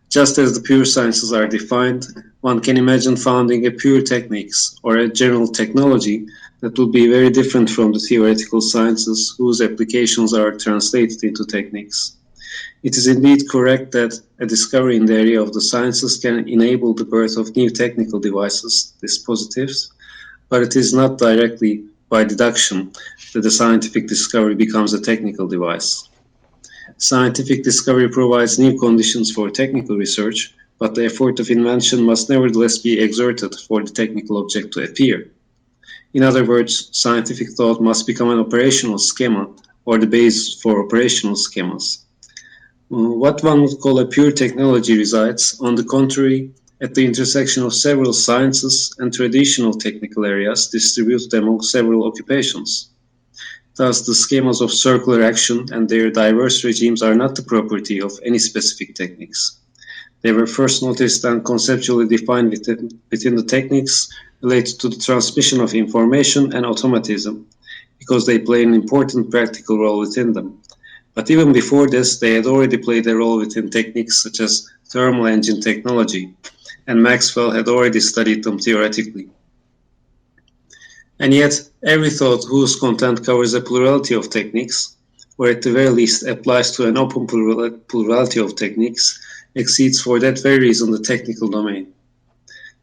Just as the pure sciences are defined, one can imagine founding a pure techniques or a general technology that will be very different from the theoretical sciences whose applications are translated into techniques. It is indeed correct that a discovery in the area of the sciences can enable the birth of new technical devices, dispositives, but it is not directly by deduction that a scientific discovery becomes a technical device. Scientific discovery provides new conditions for technical research, but the effort of invention must nevertheless be exerted for the technical object to appear. In other words, scientific thought must become an operational schema or the base for operational schemas. What one would call a pure technology resides, on the contrary, at the intersection of several sciences and traditional technical areas distributed among several occupations. Thus, the schemas of circular action and their diverse regimes are not the property of any specific techniques. They were first noticed and conceptually defined within the techniques related to the transmission of information and automatism, because they play an important practical role within them. But even before this, they had already played a role within techniques such as thermal engine technology, and Maxwell had already studied them theoretically. And yet, every thought whose content covers a plurality of techniques, or at the very least applies to an open plurality of techniques, exceeds for that very reason the technical domain.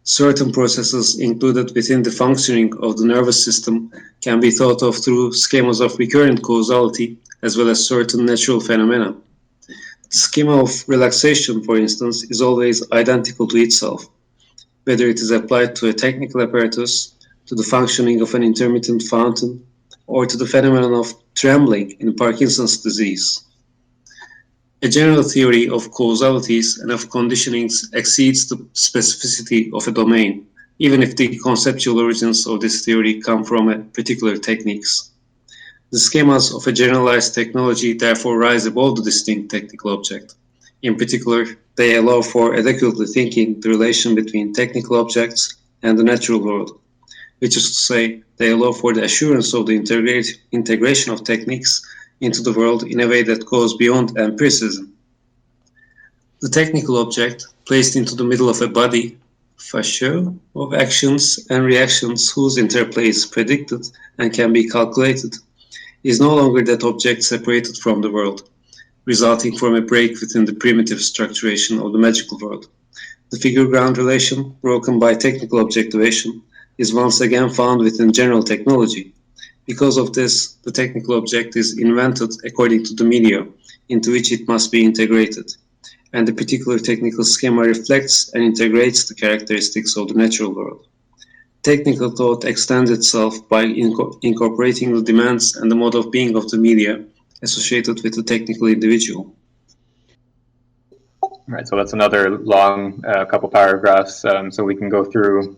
Certain processes included within the functioning of the nervous system can be thought of through schemas of recurrent causality, as well as certain natural phenomena. The schema of relaxation, for instance, is always identical to itself, whether it is applied to a technical apparatus, to the functioning of an intermittent fountain, or to the phenomenon of trembling in Parkinson's disease. A general theory of causalities and of conditionings exceeds the specificity of a domain, even if the conceptual origins of this theory come from a particular techniques. The schemas of a generalized technology therefore rise above the distinct technical object. In particular, they allow for adequately thinking the relation between technical objects and the natural world, which is to say, they allow for the assurance of the integration of techniques into the world in a way that goes beyond empiricism. The technical object, placed into the middle of a body, fascia, of actions and reactions whose interplay is predicted and can be calculated, is no longer that object separated from the world, resulting from a break within the primitive structuration of the magical world. The figure-ground relation, broken by technical objectivation, is once again found within general technology. Because of this, the technical object is invented according to the media into which it must be integrated, and the particular technical schema reflects and integrates the characteristics of the natural world. Technical thought extends itself by incorporating the demands and the mode of being of the media associated with the technical individual. Right, so that's another long couple paragraphs. So we can go through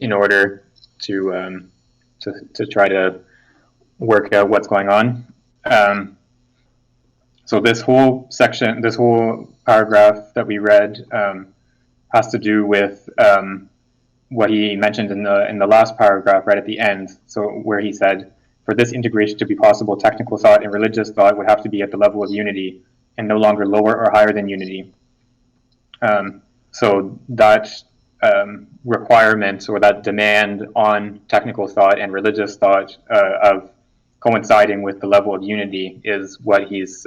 in order to try to work out what's going on. So this whole section, this whole paragraph that we read has to do with what he mentioned in the last paragraph right at the end. So where he said, for this integration to be possible, technical thought and religious thought would have to be at the level of unity and no longer lower or higher than unity. So that requirement or that demand on technical thought and religious thought of coinciding with the level of unity is what he's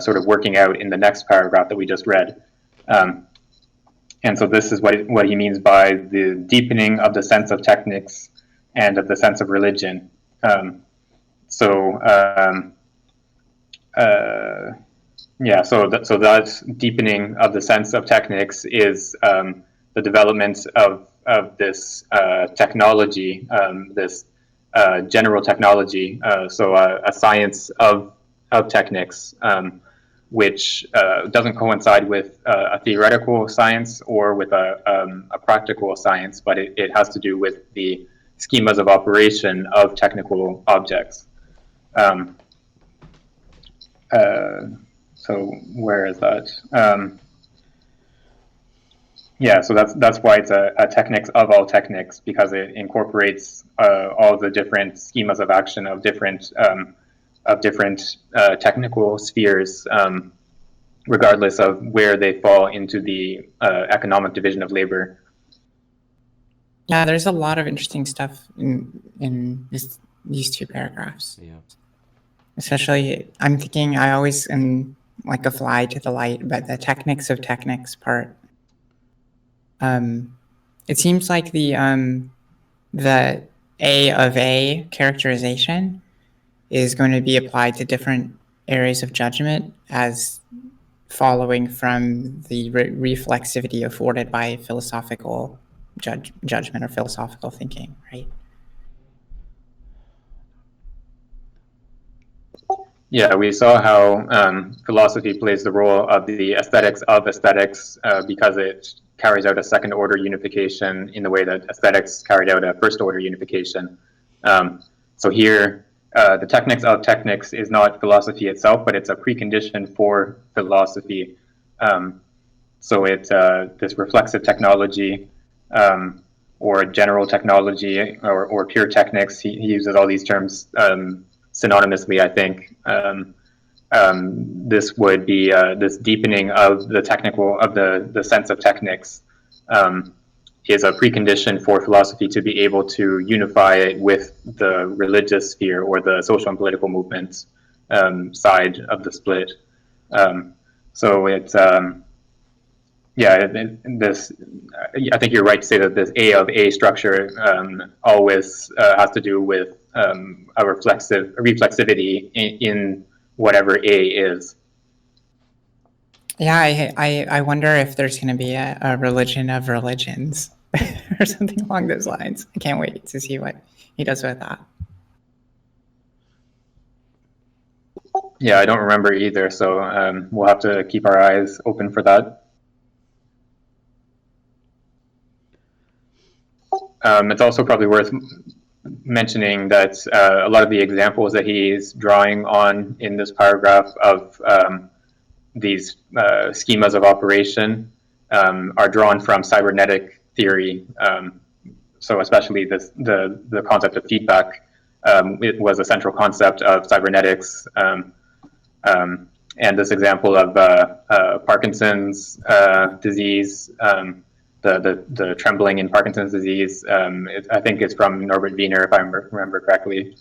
sort of working out in the next paragraph that we just read. And so this is what he means by the deepening of the sense of technics and of the sense of religion. So that deepening of the sense of technics is the development of this technology, this general technology, so a science of technics, which doesn't coincide with a theoretical science or with a practical science, but it has to do with the schemas of operation of technical objects. So where is that? So that's why it's a technics of all techniques, because it incorporates all the different schemas of action of different technical spheres, regardless of where they fall into the economic division of labor. Yeah, there's a lot of interesting stuff in these two paragraphs. Yeah. Especially, I'm thinking I always am like a fly to the light, but the technics of technics part. It seems like the A of A characterization is going to be applied to different areas of judgment as following from the reflexivity afforded by philosophical judgment or philosophical thinking, right? Yeah, we saw how philosophy plays the role of the aesthetics because it carries out a second order unification in the way that aesthetics carried out a first order unification. So here, the technics of technics is not philosophy itself, but it's a precondition for philosophy. So it's this reflexive technology or general technology or pure technics. He uses all these terms synonymously, I think. This would be this deepening of the technical, of the sense of technics, is a precondition for philosophy to be able to unify it with the religious sphere or the social and political movements side of the split. So it's this. I think you're right to say that this A of A structure always has to do with a reflexivity in whatever A is. Yeah, I wonder if there's going to be a religion of religions or something along those lines. I can't wait to see what he does with that. Yeah, I don't remember either, so we'll have to keep our eyes open for that. It's also probably worth mentioning that a lot of the examples that he's drawing on in this paragraph of these schemas of operation are drawn from cybernetic theory. So especially the concept of feedback, it was a central concept of cybernetics. And this example of Parkinson's disease, the trembling in Parkinson's disease, I think it's from Norbert Wiener, if I remember correctly.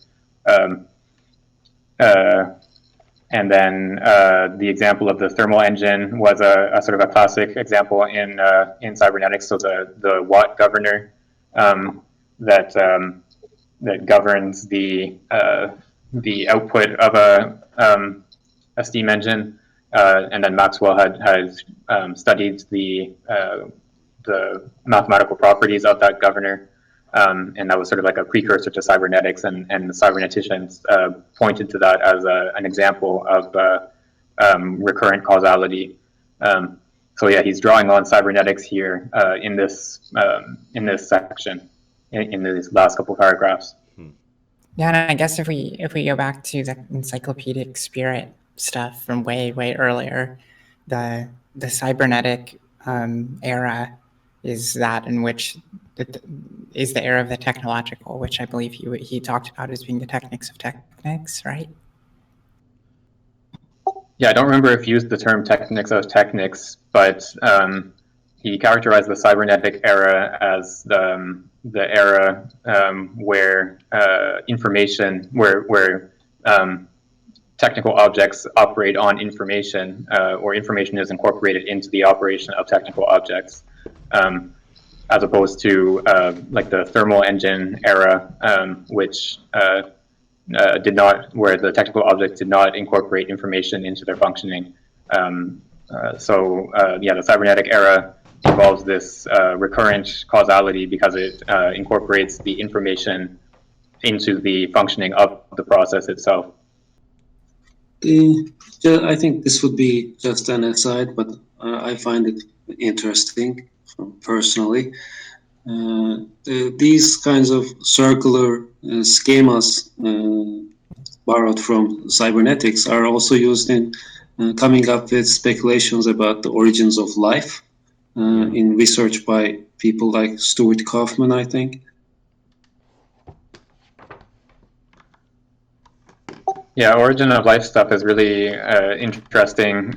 And then the example of the thermal engine was a sort of a classic example in cybernetics. So the Watt governor that governs the output of a steam engine, and then Maxwell had studied the mathematical properties of that governor. And that was sort of like a precursor to cybernetics, and the cyberneticians pointed to that as an example of recurrent causality. So yeah, he's drawing on cybernetics here in this section, in these last couple paragraphs. Yeah, and I guess if we go back to the encyclopedic spirit stuff from way earlier, the cybernetic era is that in which is the era of the technological, which I believe he talked about as being the technics of technics, right? Yeah, I don't remember if he used the term technics of technics, but he characterized the cybernetic era as the era where information, where technical objects operate on information, or information is incorporated into the operation of technical objects. As opposed to like the thermal engine era, which did not, where the technical objects did not incorporate information into their functioning. So the cybernetic era involves this recurrent causality because it incorporates the information into the functioning of the process itself. I think this would be just an aside, but I find it interesting personally. These kinds of circular schemas borrowed from cybernetics are also used in coming up with speculations about the origins of life in research by people like Stuart Kaufman, I think. Yeah, origin of life stuff is really interesting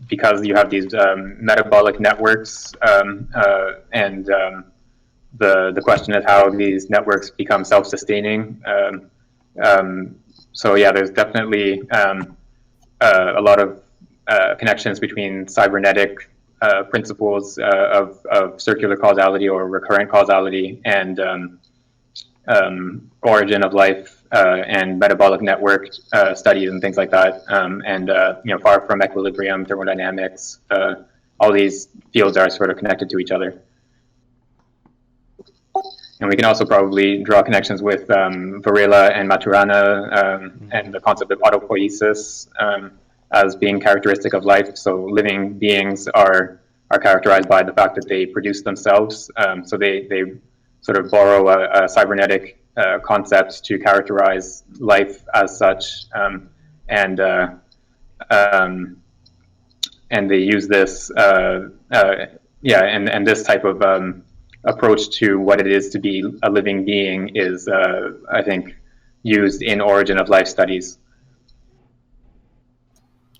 because you have these metabolic networks, and the question is how these networks become self-sustaining. So yeah, there's definitely a lot of connections between cybernetic principles of circular causality or recurrent causality and origin of life and metabolic network studies and things like that, and far from equilibrium, thermodynamics. All these fields are sort of connected to each other. And we can also probably draw connections with Varela and Maturana and the concept of autopoiesis as being characteristic of life. So living beings are characterized by the fact that they produce themselves. So they sort of borrow a cybernetic concept to characterize life as such, and they use this, and this type of approach to what it is to be a living being is, I think, used in origin of life studies.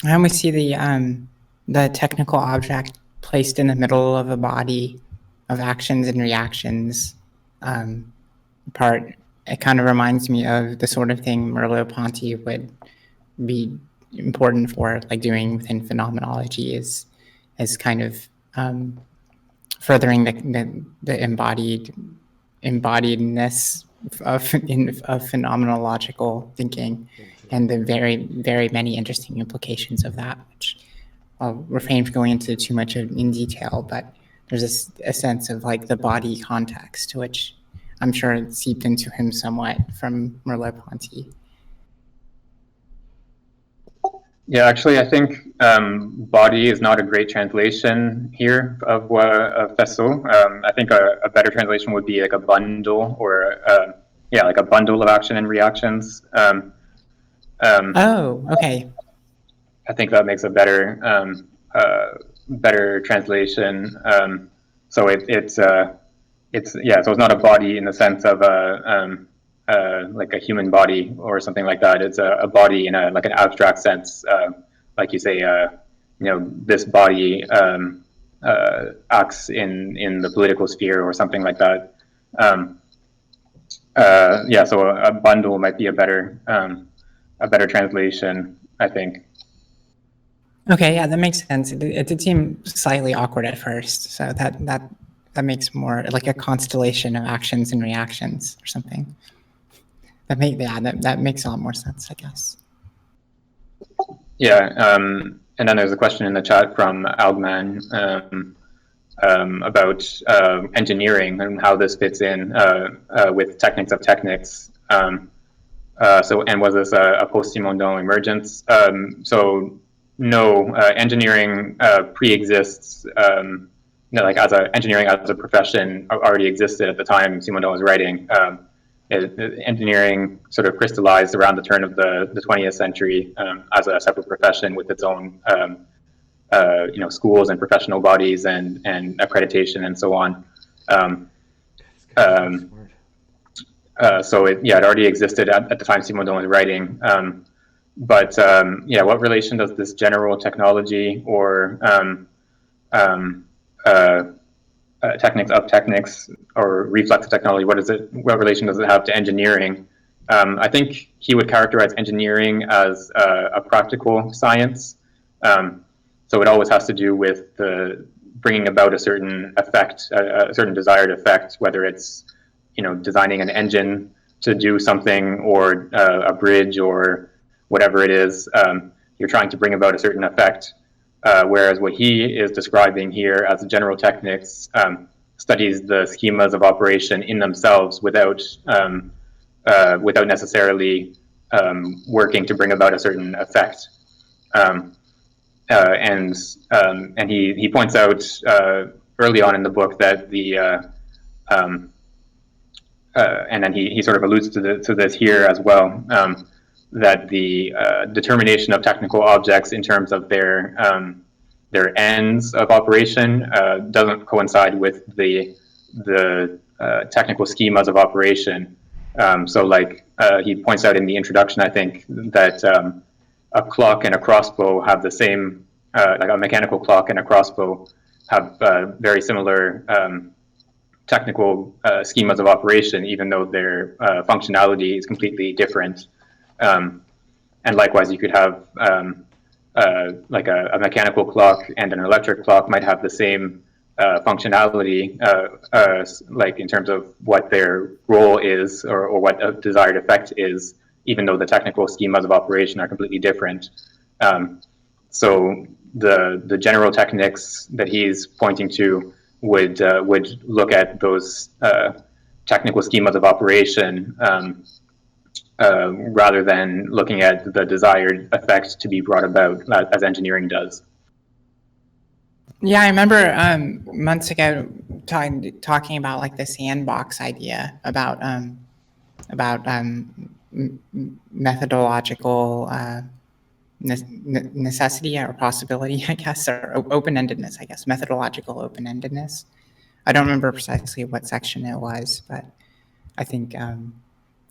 And we see the technical object placed in the middle of a body of actions and reactions part. It kind of reminds me of the sort of thing Merleau-Ponty would be important for, like doing within phenomenology, is kind of furthering the embodiedness of phenomenological thinking, and the very, very many interesting implications of that, which I'll refrain from going into too much in detail, but there's a sense of like the body context to which I'm sure it seeped into him somewhat from Merleau-Ponty. Yeah, actually, I think body is not a great translation here of Faisceau. I think a better translation would be like a bundle, or like a bundle of action and reactions. Oh, okay. I think that makes a better translation. So it's so it's not a body in the sense of like a human body or something like that. It's a body in like an abstract sense, like you say, this body acts in the political sphere or something like that. So a bundle might be a better translation, I think. Okay, yeah, that makes sense. It did seem slightly awkward at first, so that makes more like a constellation of actions and reactions or something. That makes a lot more sense, I guess. Yeah, and then there's a question in the chat from Algman about engineering and how this fits in with Technics of Technics. And was this a post-Simondon emergence? So no, engineering pre-exists. Like engineering as a profession already existed at the time Simondon was writing. Engineering sort of crystallized around the turn of the 20th century as a separate profession with its own schools and professional bodies and accreditation and so on. So it already existed at the time Simondon was writing. But what relation does this general technology or Technics of Technics or Reflexive Technology, what relation does it have to engineering? I think he would characterize engineering as a practical science. So it always has to do with bringing about a certain effect, a certain desired effect, whether it's designing an engine to do something, or a bridge, or whatever it is. You're trying to bring about a certain effect. Whereas what he is describing here as general technics studies the schemas of operation in themselves without necessarily working to bring about a certain effect. And he points out early on in the book that and then he sort of alludes to this here as well, that the determination of technical objects in terms of their ends of operation doesn't coincide with the technical schemas of operation. So like he points out in the introduction, I think, that a clock and a crossbow have the same, like a mechanical clock and a crossbow have very similar technical schemas of operation, even though their functionality is completely different. And likewise, you could have like a mechanical clock and an electric clock might have the same functionality, like in terms of what their role is or what a desired effect is, even though the technical schemas of operation are completely different. So the general techniques that he's pointing to would look at those technical schemas of operation rather than looking at the desired effect to be brought about as engineering does. Yeah, I remember months ago talking about like the sandbox idea about methodological necessity or possibility, I guess, or open-endedness, I guess, methodological open-endedness. I don't remember precisely what section it was, but I think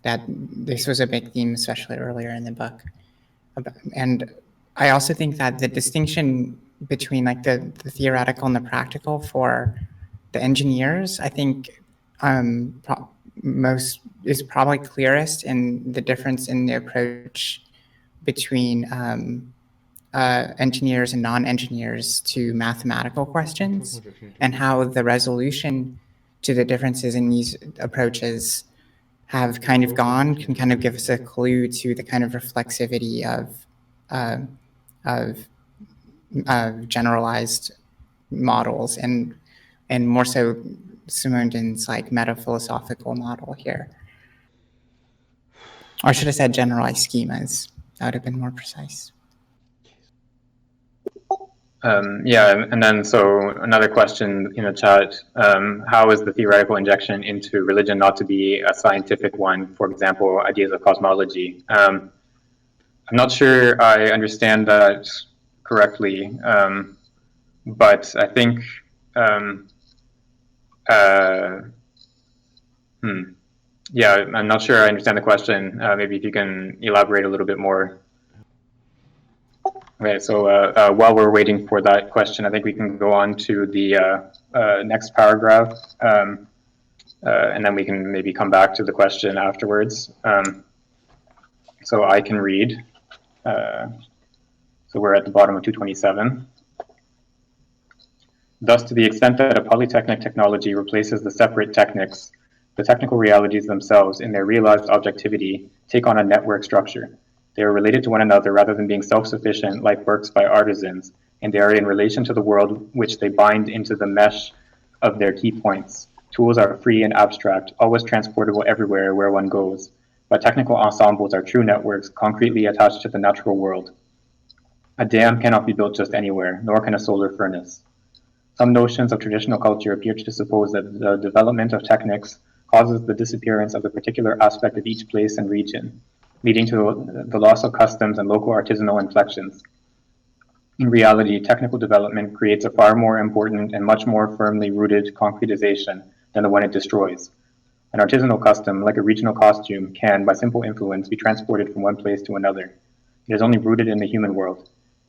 that this was a big theme, especially earlier in the book. And I also think that the distinction between like the theoretical and the practical for the engineers, I think most is probably clearest in the difference in the approach between engineers and non-engineers to mathematical questions, and how the resolution to the differences in these approaches have kind of can kind of give us a clue to the kind of reflexivity of generalized models, and more so Simondon's like metaphilosophical model here. Or should I say generalized schemas? That would have been more precise. Yeah, and then so another question in the chat, how is the theoretical injection into religion not to be a scientific one, for example, ideas of cosmology? I'm not sure I understand that correctly, but I think, yeah, I'm not sure I understand the question. Maybe if you can elaborate a little bit more. Okay, so while we're waiting for that question, I think we can go on to the next paragraph, and then we can maybe come back to the question afterwards. So I can read. So we're at the bottom of 227. Thus, to the extent that a polytechnic technology replaces the separate technics, the technical realities themselves, in their realized objectivity, take on a network structure. They are related to one another rather than being self-sufficient like works by artisans, and they are in relation to the world which they bind into the mesh of their key points. Tools are free and abstract, always transportable everywhere where one goes, but technical ensembles are true networks concretely attached to the natural world. A dam cannot be built just anywhere, nor can a solar furnace. Some notions of traditional culture appear to suppose that the development of techniques causes the disappearance of the particular aspect of each place and region, leading to the loss of customs and local artisanal inflections. In reality, technical development creates a far more important and much more firmly rooted concretization than the one it destroys. An artisanal custom, like a regional costume, can, by simple influence, be transported from one place to another. It is only rooted in the human world.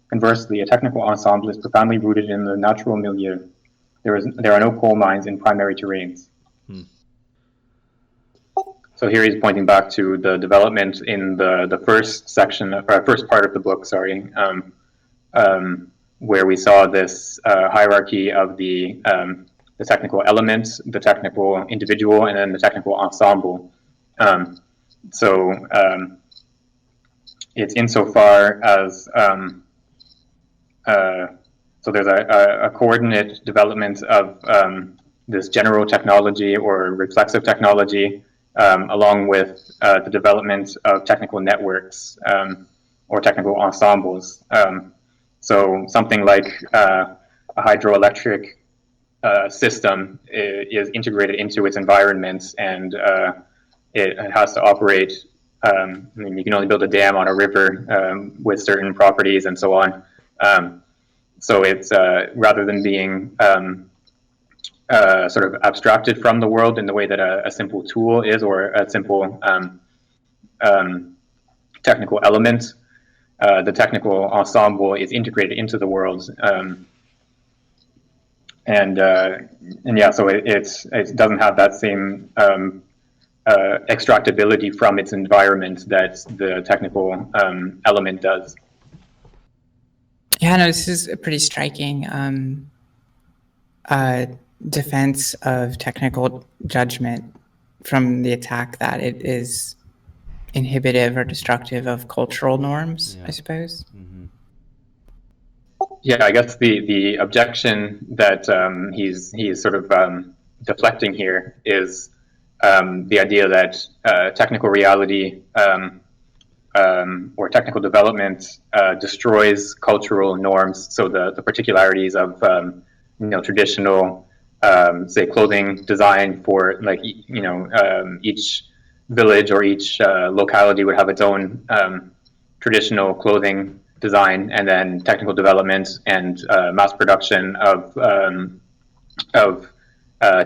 Conversely, a technical ensemble is profoundly rooted in the natural milieu. There are no coal mines in primary terrains. So here he's pointing back to the development in the first section, or first part of the book, sorry, where we saw this hierarchy of the technical elements, the technical individual, and then the technical ensemble. It's insofar as so there's a coordinate development of this general technology or reflexive technology, along with the development of technical networks or technical ensembles. So something like a hydroelectric system is integrated into its environment, and it has to operate. I mean, you can only build a dam on a river with certain properties and so on. So it's rather than being sort of abstracted from the world in the way that a simple tool is, or a simple technical element, the technical ensemble is integrated into the world. And yeah, so it doesn't have that same extractability from its environment that the technical element does. Yeah, no, this is pretty striking. defense of technical judgment from the attack that it is inhibitive or destructive of cultural norms, I suppose. Mm-hmm. Yeah, I guess the objection that he's sort of deflecting here is the idea that technical reality or technical development destroys cultural norms. So the particularities of traditional, say, clothing design for each village or each locality would have its own traditional clothing design, and then technical development and mass production of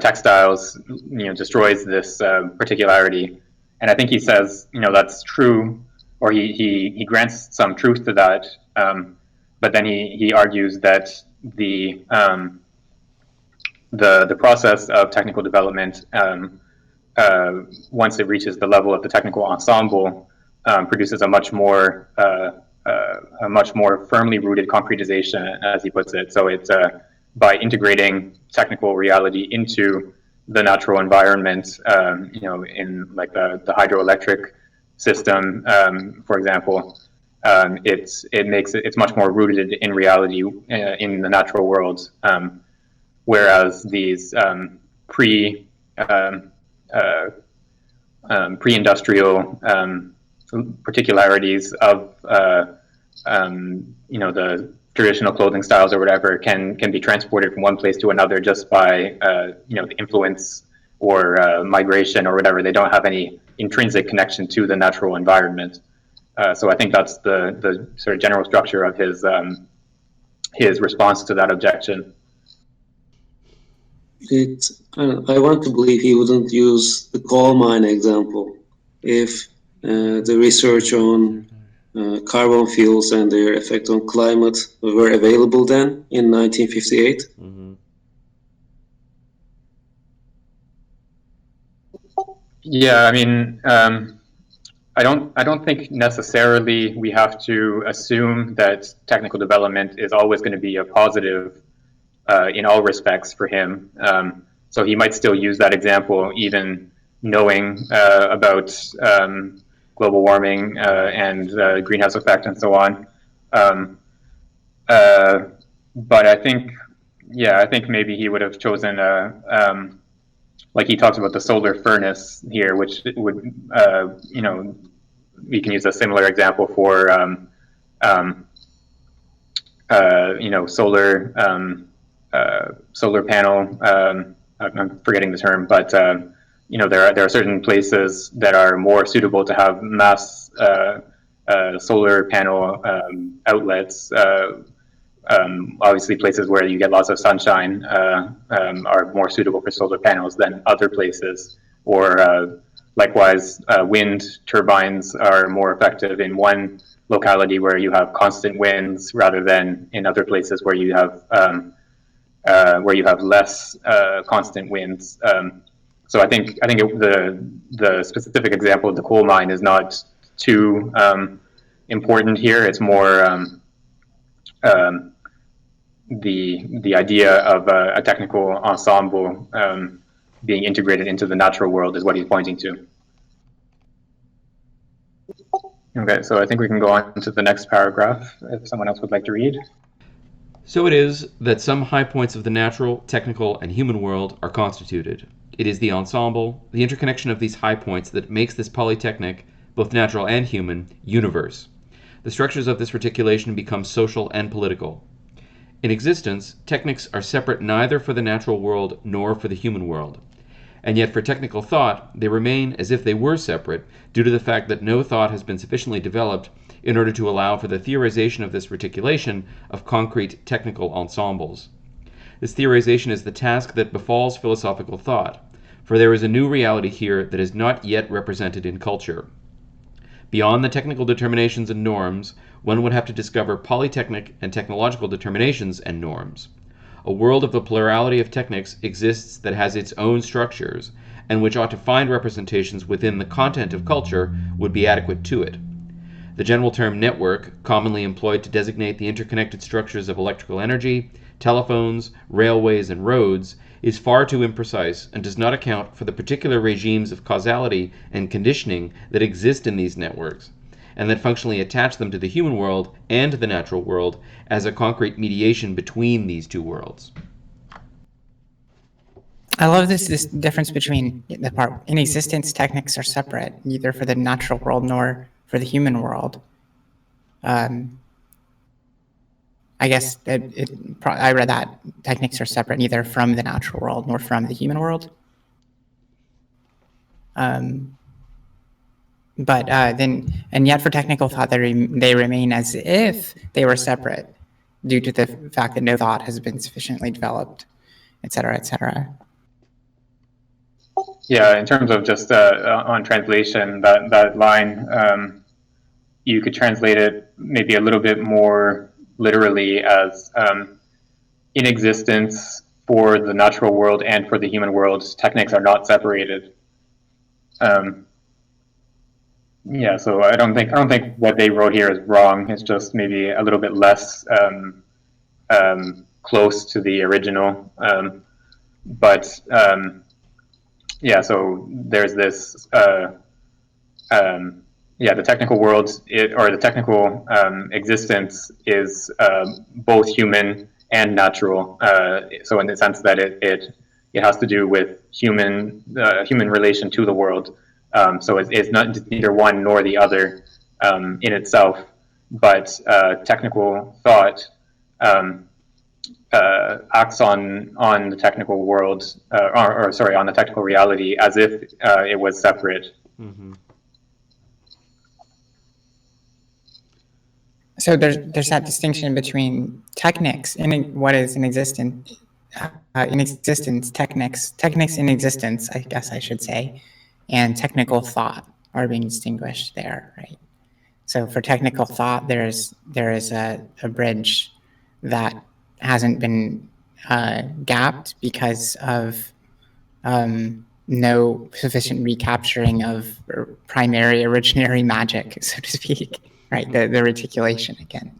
textiles, destroys this particularity. And I think he says, that's true, or he grants some truth to that. But then he argues that the process of technical development, once it reaches the level of the technical ensemble, produces a much more firmly rooted concretization, as he puts it. So it's by integrating technical reality into the natural environment, in like the hydroelectric system, for example, it's much more rooted in reality in the natural world, whereas these pre-industrial particularities of the traditional clothing styles or whatever can be transported from one place to another just by the influence or migration or whatever. They don't have any intrinsic connection to the natural environment. So I think that's the sort of general structure of his response to that objection. I want to believe he wouldn't use the coal mine example if the research on carbon fuels and their effect on climate were available then in 1958. Mm-hmm. Yeah, I mean, I don't think necessarily we have to assume that technical development is always going to be a positive in all respects for him. So he might still use that example, even knowing about global warming and greenhouse effect and so on. But I think maybe he would have chosen like he talks about the solar furnace here, which would, we can use a similar example for, solar panel. I'm forgetting the term, but there are certain places that are more suitable to have mass solar panel outlets. Obviously, places where you get lots of sunshine are more suitable for solar panels than other places. Or likewise, wind turbines are more effective in one locality where you have constant winds, rather than in other places where you have less constant winds. So I think the specific example of the coal mine is not too important here. It's more the idea of a technical ensemble being integrated into the natural world is what he's pointing to. Okay, so I think we can go on to the next paragraph if someone else would like to read. So it is that some high points of the natural, technical, and human world are constituted. It is the ensemble, the interconnection of these high points that makes this polytechnic, both natural and human, universe. The structures of this reticulation become social and political. In existence, technics are separate neither for the natural world nor for the human world. And yet for technical thought, they remain as if they were separate due to the fact that no thought has been sufficiently developed in order to allow for the theorization of this reticulation of concrete technical ensembles. This theorization is the task that befalls philosophical thought, for there is a new reality here that is not yet represented in culture. Beyond the technical determinations and norms, one would have to discover polytechnic and technological determinations and norms. A world of the plurality of technics exists that has its own structures, and which ought to find representations within the content of culture would be adequate to it. The general term network, commonly employed to designate the interconnected structures of electrical energy, telephones, railways, and roads, is far too imprecise and does not account for the particular regimes of causality and conditioning that exist in these networks, and that functionally attach them to the human world and the natural world as a concrete mediation between these two worlds. I love this difference between the part in existence. Technics are separate, neither for the natural world nor for the human world. I guess I read that techniques are separate neither from the natural world nor from the human world. But yet for technical thought, they remain as if they were separate due to the fact that no thought has been sufficiently developed, et cetera, et cetera. Yeah, in terms of just on translation, that line, you could translate it maybe a little bit more literally as in existence for the natural world and for the human world, techniques are not separated. Yeah, so I don't think what they wrote here is wrong. It's just maybe a little bit less close to the original. But yeah, so there's this. Yeah, the technical world or the technical existence is both human and natural. So in the sense that it has to do with human relation to the world. So it's not neither one nor the other in itself, but technical thought acts on the technical world, or sorry, on the technical reality as if it was separate. Mm-hmm. So there's that distinction between technics and what is in existence, technics in existence, I guess I should say, and technical thought are being distinguished there, right? So for technical thought, there is a bridge that hasn't been gapped because of no sufficient recapturing of primary originary magic, so to speak, right? The reticulation again.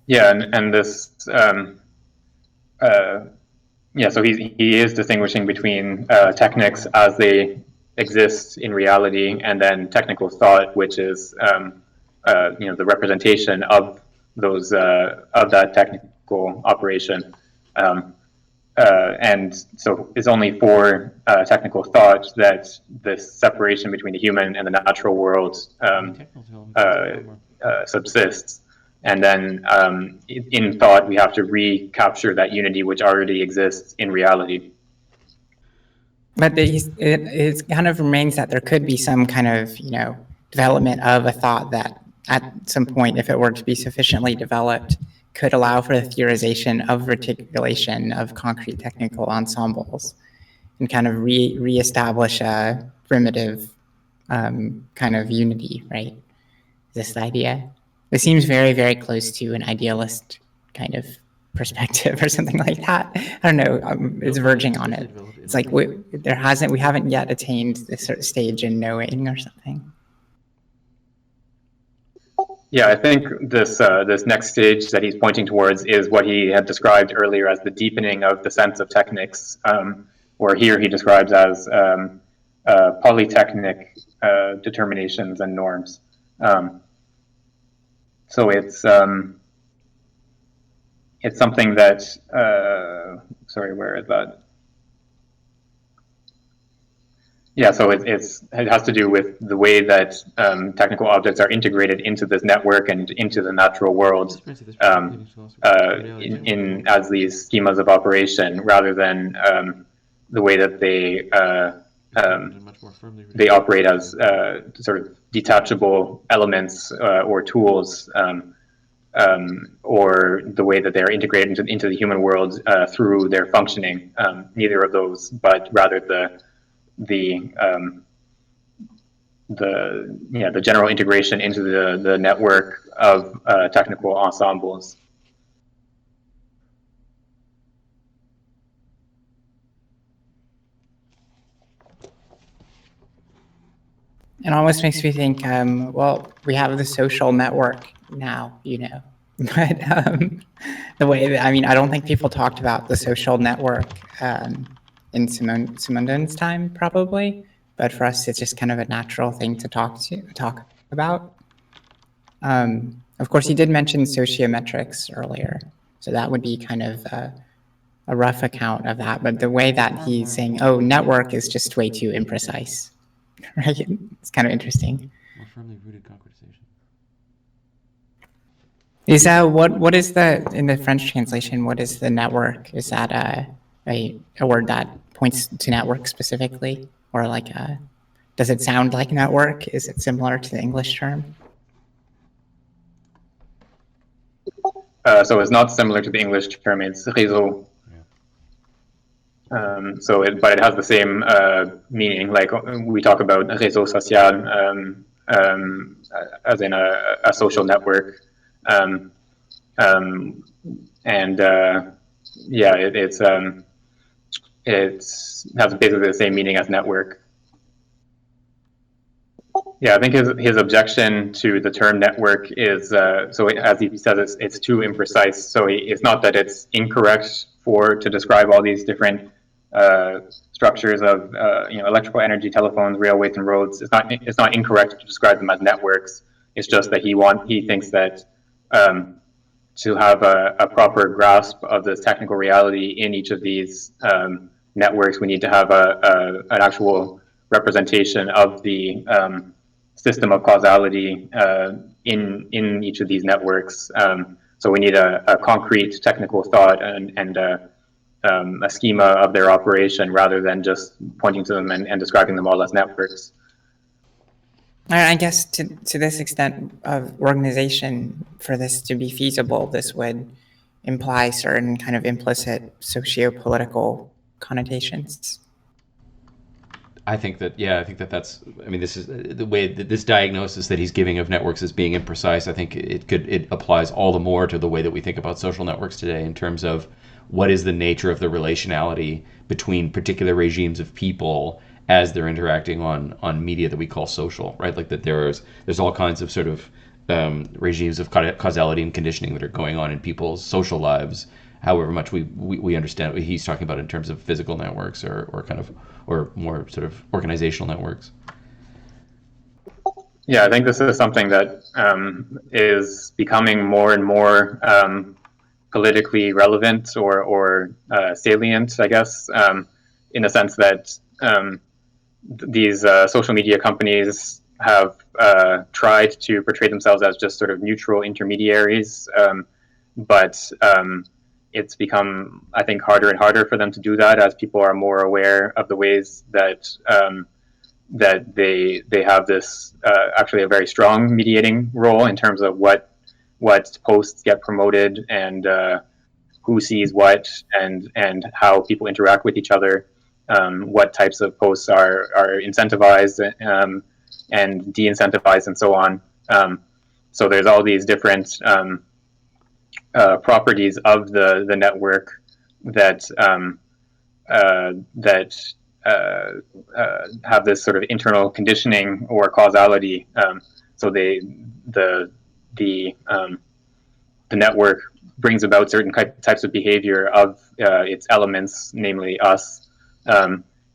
Yeah, and this, yeah, so he is distinguishing between techniques as they exist in reality, and then technical thought, which is the representation of those of that technical operation. And so it's only for technical thought that this separation between the human and the natural world subsists. And then in thought, we have to recapture that unity which already exists in reality. But it kind of remains that there could be some kind of, development of a thought that at some point, if it were to be sufficiently developed, could allow for the theorization of reticulation of concrete technical ensembles and kind of reestablish a primitive kind of unity, right? This idea. It seems very, very close to an idealist kind of perspective or something like that. I don't know. It's verging on it. It's like we haven't yet attained this sort of stage in knowing or something. Yeah, I think this next stage that he's pointing towards is what he had described earlier as the deepening of the sense of technics, or here he describes as polytechnic determinations and norms. So it's something that sorry, where is that? Yeah, so it has to do with the way that technical objects are integrated into this network and into the natural world as these schemas of operation, rather than the way that they operate as sort of detachable elements or tools, or the way that they're integrated into the human world through their functioning. Neither of those, but rather the general integration into the network of technical ensembles. It almost makes me think, well, we have the social network now, but the way that, I mean, I don't think people talked about the social network in Simondon's time, probably, but for us, it's just kind of a natural thing to talk about. Of course, he did mention sociometrics earlier, so that would be kind of a rough account of that. But the way that he's saying, "Oh, network" is just way too imprecise, right? It's kind of interesting. More firmly rooted concretization. Is what is the, in the French translation, what is the network? Is that a word that points to network specifically, or like does it sound like network? Is it similar to the English term? So it's not similar to the English term. It's réseau. But it has the same meaning. Like we talk about réseau social as in a social network, and it has basically the same meaning as network. Yeah, I think his objection to the term network is, so as he says, it's too imprecise. So it's not that it's incorrect to describe all these different structures of electrical energy, telephones, railways, and roads. It's not incorrect to describe them as networks. It's just that he thinks that to have a proper grasp of the technical reality in each of these networks, we need to have an actual representation of the system of causality in each of these networks. So we need a concrete technical thought and a schema of their operation rather than just pointing to them and describing them all as networks. I guess to this extent of organization, for this to be feasible, this would imply certain kind of implicit socio-political connotations. I think that's, I mean, this is the way that this diagnosis that he's giving of networks as being imprecise. I think it applies all the more to the way that we think about social networks today in terms of what is the nature of the relationality between particular regimes of people as they're interacting on media that we call social, right? Like that there's all kinds of sort of regimes of causality and conditioning that are going on in people's social lives, however much we understand what he's talking about in terms of physical networks or more sort of organizational networks. Yeah, I think this is something that is becoming more and more politically relevant or salient, I guess, in the sense that these social media companies have tried to portray themselves as just sort of neutral intermediaries, but it's become, I think, harder and harder for them to do that as people are more aware of the ways that that they have this actually a very strong mediating role in terms of what posts get promoted and who sees what and how people interact with each other, what types of posts are incentivized and de-incentivized and so on. So there's all these different properties of the network that have this sort of internal conditioning or causality. So the network brings about certain types of behavior of its elements, namely us.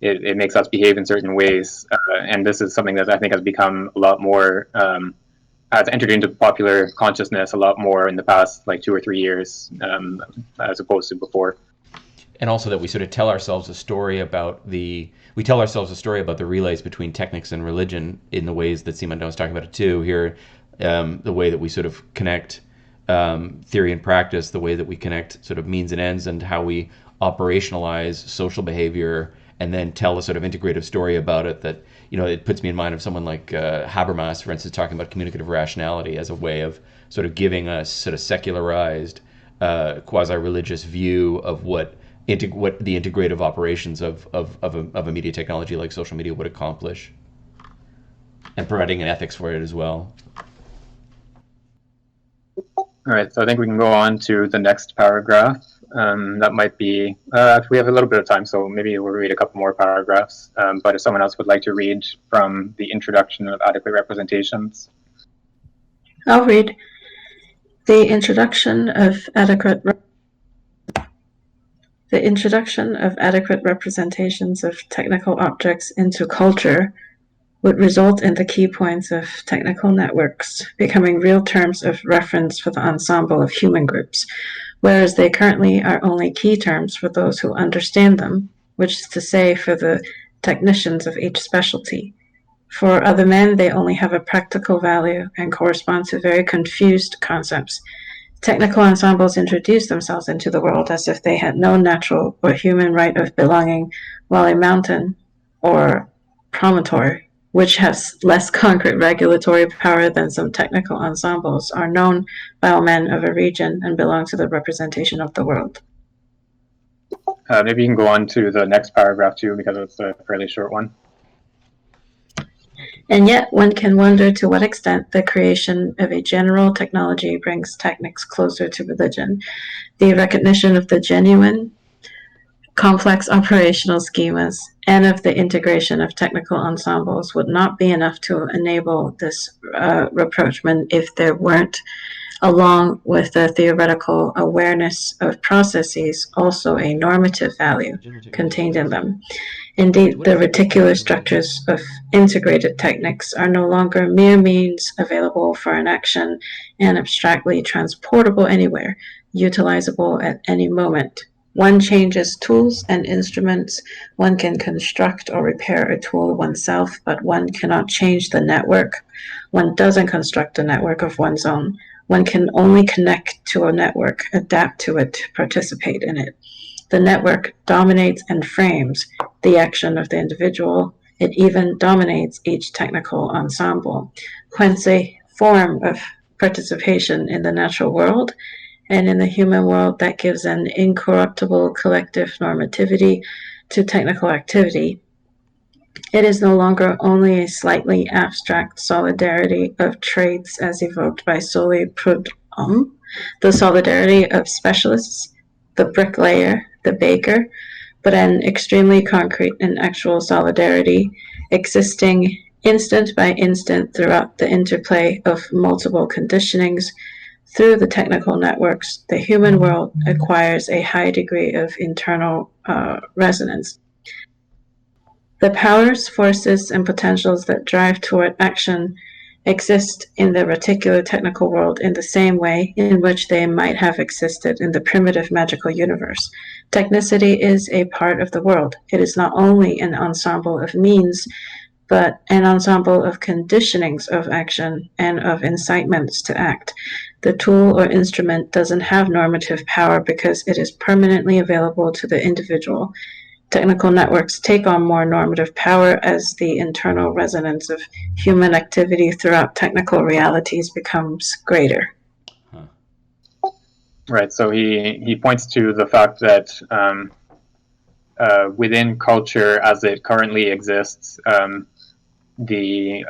It makes us behave in certain ways, and this is something that I think has become a lot more, has entered into popular consciousness a lot more in the past like 2 or 3 years, as opposed to before. And also that we sort of tell ourselves a story about the relays between technics and religion in the ways that Simondon was talking about it too here, the way that we sort of connect theory and practice, the way that we connect sort of means and ends, and how we operationalize social behavior and then tell a sort of integrative story about it that, it puts me in mind of someone like Habermas, for instance, talking about communicative rationality as a way of sort of giving us sort of secularized quasi-religious view of what the integrative operations of a media technology like social media would accomplish, and providing an ethics for it as well. All right, so I think we can go on to the next paragraph. That might be, we have a little bit of time, so maybe we'll read a couple more paragraphs. But if someone else would like to read from the introduction of adequate representations. I'll read. The introduction of adequate The introduction of adequate representations of technical objects into culture would result in the key points of technical networks becoming real terms of reference for the ensemble of human groups, whereas they currently are only key terms for those who understand them, which is to say for the technicians of each specialty. For other men, they only have a practical value and correspond to very confused concepts. Technical ensembles introduce themselves into the world as if they had no natural or human right of belonging, while a mountain or promontory, which has less concrete regulatory power than some technical ensembles, are known by all men of a region and belong to the representation of the world. Maybe you can go on to the next paragraph too, because it's a fairly short one. And yet one can wonder to what extent the creation of a general technology brings technics closer to religion. The recognition of the genuine, complex operational schemas and of the integration of technical ensembles would not be enough to enable this rapprochement if there weren't, along with the theoretical awareness of processes, also a normative value contained in them. Indeed, the reticular structures of integrated techniques are no longer mere means available for an action and abstractly transportable anywhere, utilizable at any moment. One changes tools and instruments. One can construct or repair a tool oneself, but one cannot change the network. One doesn't construct a network of one's own. One can only connect to a network, adapt to it, participate in it. The network dominates and frames the action of the individual. It even dominates each technical ensemble, whence a form of participation in the natural world and in the human world that gives an incorruptible collective normativity to technical activity. It is no longer only a slightly abstract solidarity of traits as evoked by Soli Prudhomme, the solidarity of specialists, the bricklayer, the baker, but an extremely concrete and actual solidarity existing instant by instant throughout the interplay of multiple conditionings. Through the technical networks, the human world acquires a high degree of internal resonance. The powers, forces, and potentials that drive toward action exist in the reticular technical world in the same way in which they might have existed in the primitive magical universe. Technicity is a part of the world. It is not only an ensemble of means, but an ensemble of conditionings of action and of incitements to act. The tool or instrument doesn't have normative power because it is permanently available to the individual. Technical networks take on more normative power as the internal resonance of human activity throughout technical realities becomes greater. Right. So he points to the fact that within culture as it currently exists, these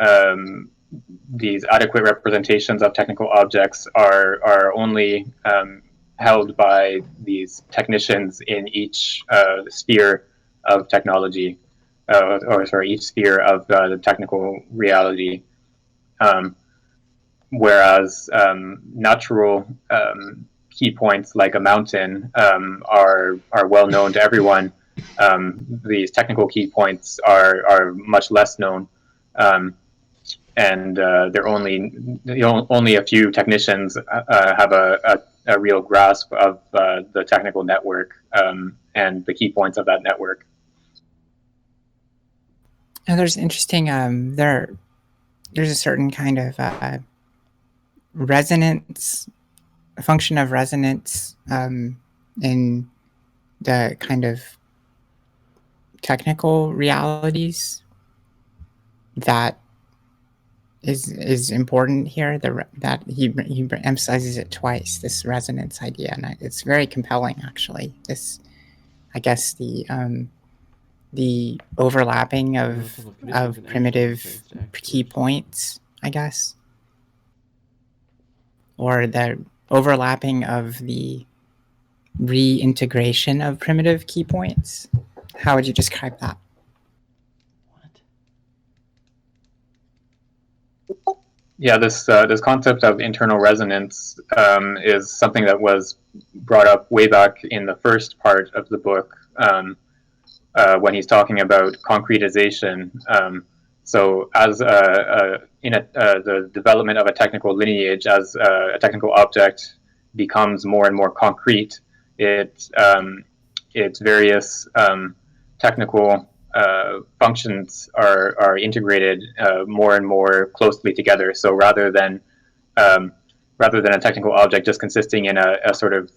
adequate representations of technical objects are only held by these technicians in each sphere of technology, each sphere of the technical reality. Whereas natural key points like a mountain are well known to everyone. These technical key points are much less known, and they're only a few technicians have a real grasp of the technical network and the key points of that network. And there's interesting. There's a certain kind of resonance, a function of resonance in the kind of technical realities that is important here. That he emphasizes it twice. This resonance idea, and it's very compelling, actually. This, I guess, the overlapping of primitive key points, I guess, or the overlapping of the reintegration of primitive key points. How would you describe that? Yeah, this concept of internal resonance is something that was brought up way back in the first part of the book when he's talking about concretization. So, as the development of a technical lineage, as a technical object becomes more and more concrete, its various technical functions are integrated more and more closely together. So rather than a technical object just consisting in a sort of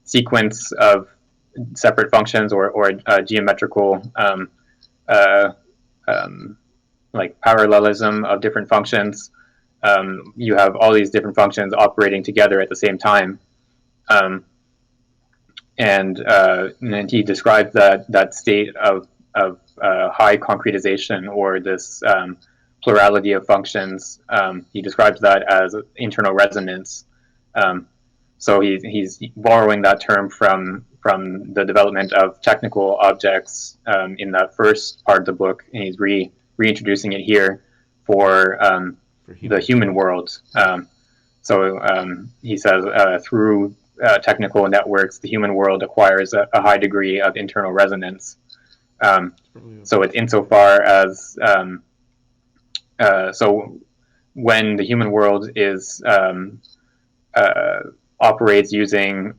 sequence of separate functions or geometrical uh, like parallelism of different functions, you have all these different functions operating together at the same time. Um, and he described that state of high concretization, or this plurality of functions. He describes that as internal resonance. So he's borrowing that term from the development of technical objects in that first part of the book, and he's reintroducing it here for the human world. He says through technical networks, the human world acquires a high degree of internal resonance. So it's insofar as so when the human world is operates using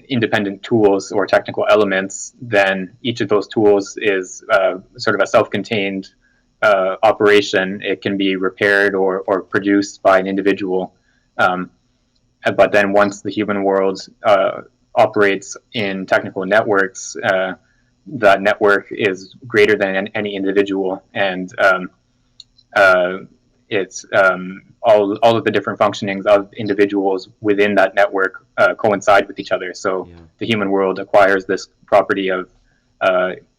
independent tools or technical elements, then each of those tools is sort of a self-contained operation. It can be repaired or produced by an individual. But then once the human world operates in technical networks, that network is greater than any individual, and it's all of the different functionings of individuals within that network coincide with each other. So the human world acquires this property of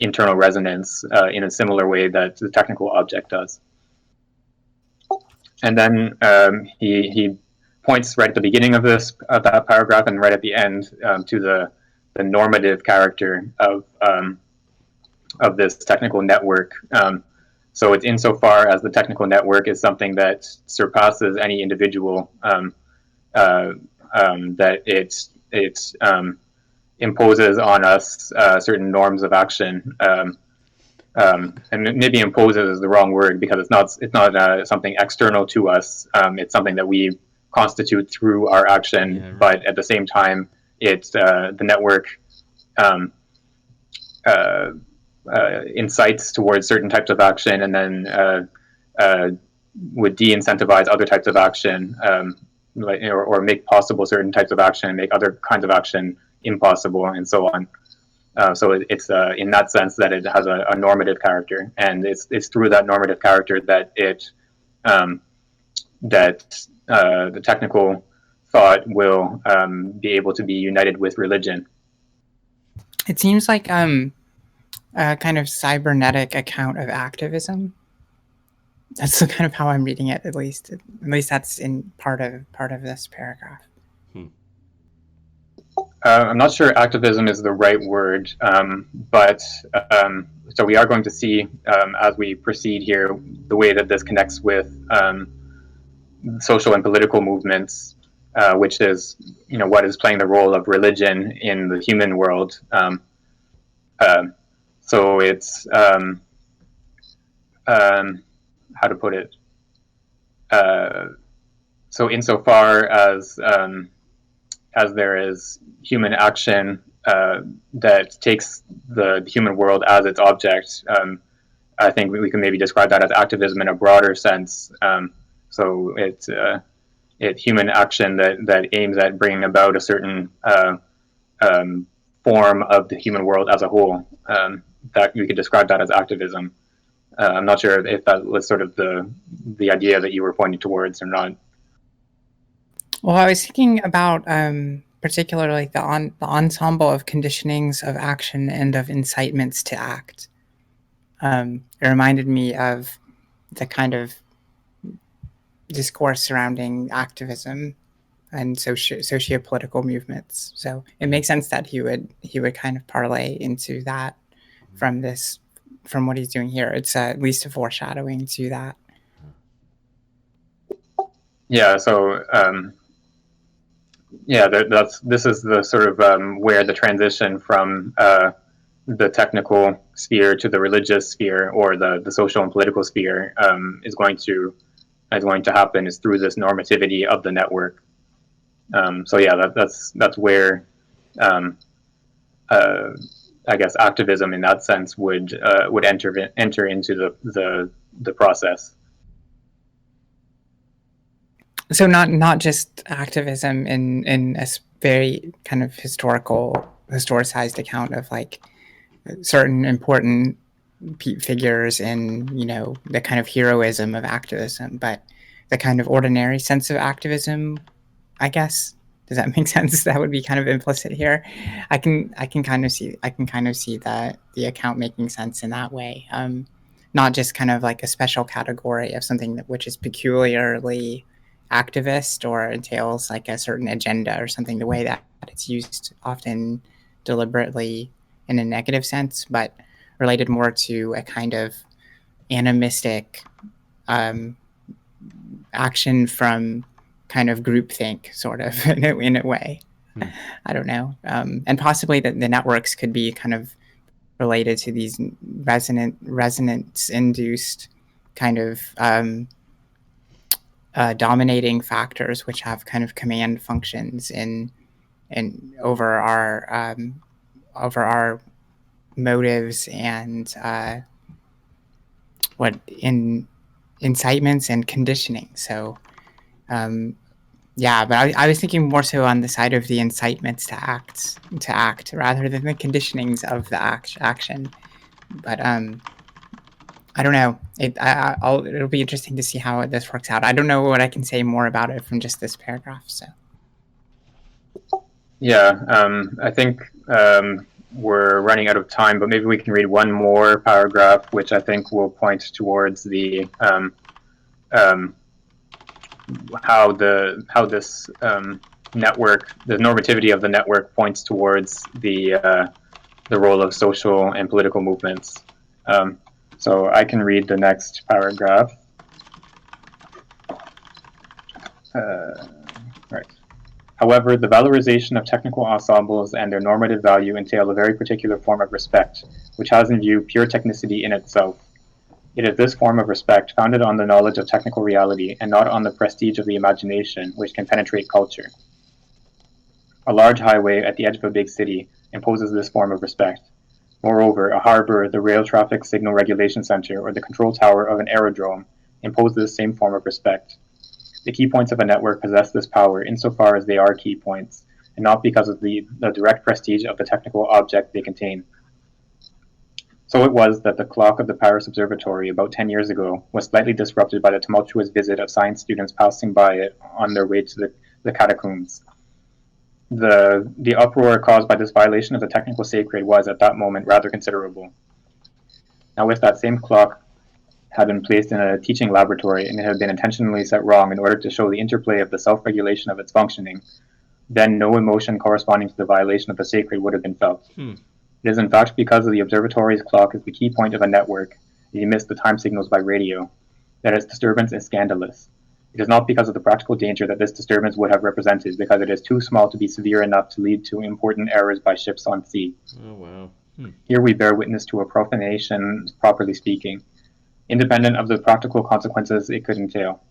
internal resonance in a similar way that the technical object does. And then he points right at the beginning of that paragraph and right at the end to the normative character of this technical network. So it's insofar as the technical network is something that surpasses any individual, that it imposes on us certain norms of action. And maybe imposes is the wrong word, because it's not something external to us. It's something that we constitute through our action, Yeah, right. But at the same time, it's the network incites towards certain types of action, and then would de-incentivize other types of action, or make possible certain types of action and make other kinds of action impossible, and so on. So it's in that sense that it has a normative character, and it's through that normative character that the technical thought will be able to be united with religion. It seems like a kind of cybernetic account of activism. That's kind of how I'm reading it, at least. At least that's in part of this paragraph. I'm not sure activism is the right word, but so we are going to see as we proceed here the way that this connects with social and political movements, which is what is playing the role of religion in the human world. So it's how to put it. So insofar as there is human action that takes the human world as its object, I think we can maybe describe that as activism in a broader sense. So it's human action that aims at bringing about a certain form of the human world as a whole. That we could describe that as activism. I'm not sure if that was sort of the idea that you were pointing towards or not. Well, I was thinking about particularly the ensemble of conditionings of action and of incitements to act. It reminded me of the kind of discourse surrounding activism and socio-political movements. So it makes sense that he would kind of parlay into that from what he's doing here. It's at least a foreshadowing to that. Yeah, so this is the sort of where the transition from the technical sphere to the religious sphere, or the social and political sphere, is going to happen, is through this normativity of the network. So yeah, that's where I guess activism in that sense would enter into the process. So not just activism in a very kind of historicized account of like certain important figures in, you know, the kind of heroism of activism, but the kind of ordinary sense of activism, I guess. Does that make sense? That would be kind of implicit here. I can kind of see that the account making sense in that way. Not just kind of like a special category of something which is peculiarly activist or entails like a certain agenda or something, the way that it's used often deliberately in a negative sense, but related more to a kind of animistic action from kind of groupthink, sort of, in a way. I don't know. And possibly that the networks could be kind of related to these resonance-induced kind of dominating factors, which have kind of command functions in over our motives and incitements and conditioning. So yeah, but I was thinking more so on the side of the incitements to act rather than the conditionings of the action. But I don't know. It'll be interesting to see how this works out. I don't know what I can say more about it from just this paragraph. So yeah, I think we're running out of time, but maybe we can read one more paragraph, which I think will point towards the how this network, the normativity of the network, points towards the role of social and political movements. So I can read the next paragraph. Right. However, the valorization of technical ensembles and their normative value entail a very particular form of respect, which has in view pure technicity in itself. It is this form of respect, founded on the knowledge of technical reality and not on the prestige of the imagination, which can penetrate culture. A large highway at the edge of a big city imposes this form of respect. Moreover, a harbor, the rail traffic signal regulation center, or the control tower of an aerodrome impose this same form of respect. The key points of a network possess this power insofar as they are key points, and not because of the direct prestige of the technical object they contain. So it was that the clock of the Paris Observatory about 10 years ago was slightly disrupted by the tumultuous visit of science students passing by it on their way to the catacombs. The uproar caused by this violation of the technical sacred was, at that moment, rather considerable. Now, if that same clock had been placed in a teaching laboratory and it had been intentionally set wrong in order to show the interplay of the self-regulation of its functioning, then no emotion corresponding to the violation of the sacred would have been felt. It is in fact because of the observatory's clock is the key point of a network that emits the time signals by radio, that its disturbance is scandalous. It is not because of the practical danger that this disturbance would have represented, because it is too small to be severe enough to lead to important errors by ships on sea. Oh, wow. Here we bear witness to a profanation, properly speaking, independent of the practical consequences it could entail.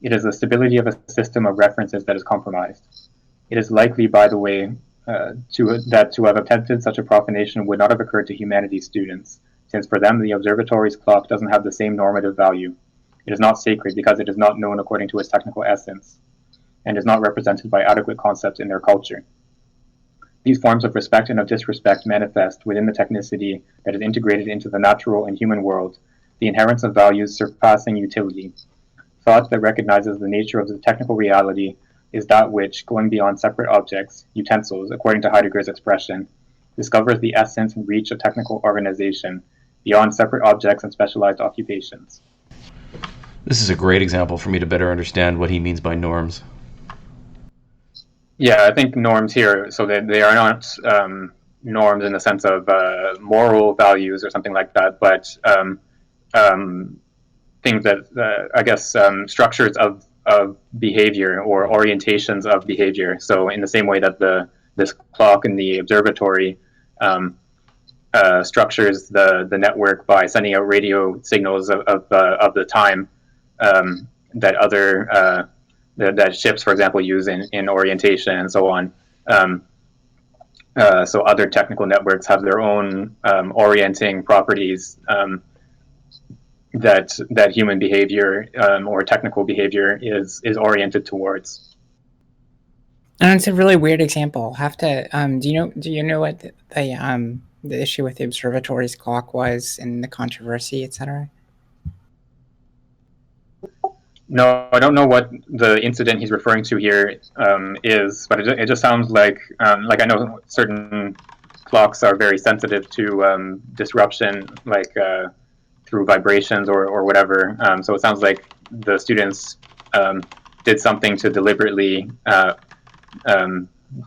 It is the stability of a system of references that is compromised. It is likely, by the way, that to have attempted such a profanation would not have occurred to humanities students, since for them the observatory's clock doesn't have the same normative value. It is not sacred because it is not known according to its technical essence, and is not represented by adequate concepts in their culture. These forms of respect and of disrespect manifest within the technicity that is integrated into the natural and human world, the inherence of values surpassing utility. Thought that recognizes the nature of the technical reality is that which, going beyond separate objects, utensils, according to Heidegger's expression, discovers the essence and reach of technical organization, beyond separate objects and specialized occupations. This is a great example for me to better understand what he means by norms. Yeah, I think norms here, so that they are not norms in the sense of moral values or something like that, but things that, I guess, structures of behavior or orientations of behavior. So in the same way that this clock in the observatory structures the network by sending out radio signals of the time that other that ships, for example, use in orientation and so on. So other technical networks have their own orienting properties that human behavior or technical behavior is oriented towards. And it's a really weird example. I'll have to. Do you know what the issue with the observatory's clock was and the controversy, etc.? No, I don't know what the incident he's referring to here is, but it just sounds like I know certain clocks are very sensitive to disruption, like through vibrations or whatever. So it sounds like the students did something to deliberately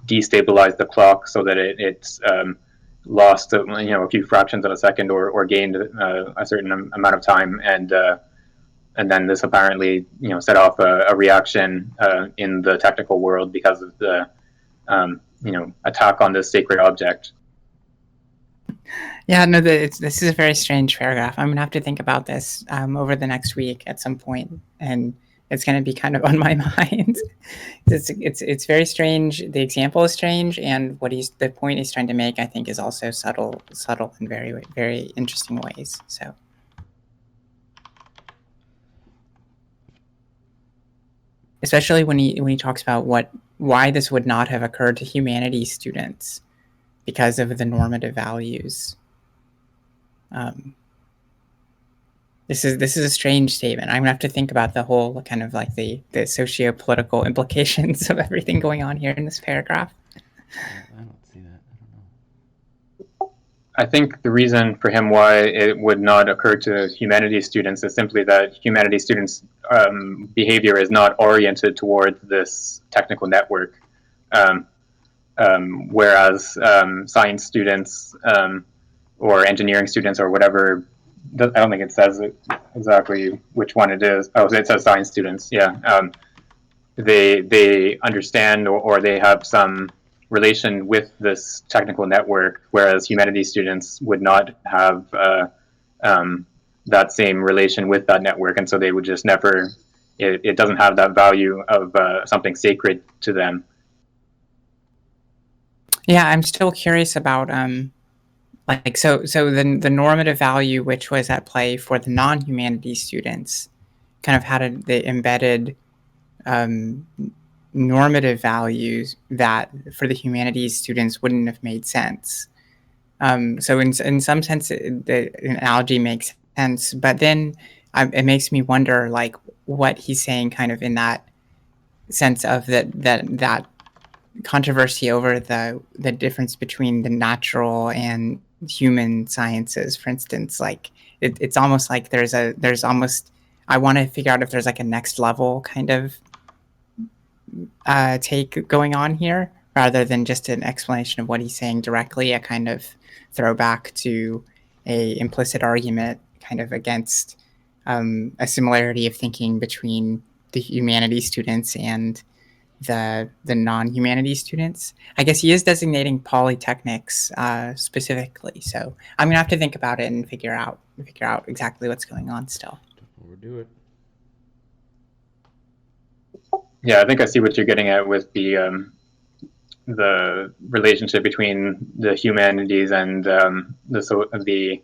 destabilize the clock so that it lost a few fractions of a second or gained a certain amount of time, and then this apparently set off a reaction in the technical world because of the attack on this sacred object. Yeah, no, this is a very strange paragraph. I'm gonna have to think about this over the next week at some point, and it's gonna be kind of on my mind. It's very strange. The example is strange, and the point he's trying to make, I think, is also subtle in very, very interesting ways. So. Especially when he talks about why this would not have occurred to humanities students because of the normative values. This is a strange statement. I'm gonna have to think about the whole kind of like the socio-political implications of everything going on here in this paragraph. I don't see that. I don't know. I think the reason for him why it would not occur to humanities students is simply that humanities students' behavior is not oriented towards this technical network, whereas science students or engineering students or whatever, I don't think it says exactly which one it is. Oh, it says science students, yeah. They understand or they have some relation with this technical network, whereas humanities students would not have that same relation with that network, and so they would just never. It doesn't have that value of something sacred to them. Yeah, I'm still curious about so the normative value which was at play for the non-humanities students, kind of had the embedded normative values that for the humanities students wouldn't have made sense. So in some sense, the analogy makes sense, but then it makes me wonder, like, what he's saying, kind of in that sense of that controversy over the difference between the natural and human sciences. For instance, like it's almost like there's almost, I want to figure out if there's like a next level kind of take going on here, rather than just an explanation of what he's saying directly, a kind of throwback to a implicit argument kind of against a similarity of thinking between the humanities students and the non-humanities students. I guess he is designating polytechnics specifically, so I'm gonna have to think about it and figure out exactly what's going on still. Don't overdo it. Yeah, I think I see what you're getting at with the relationship between the humanities and the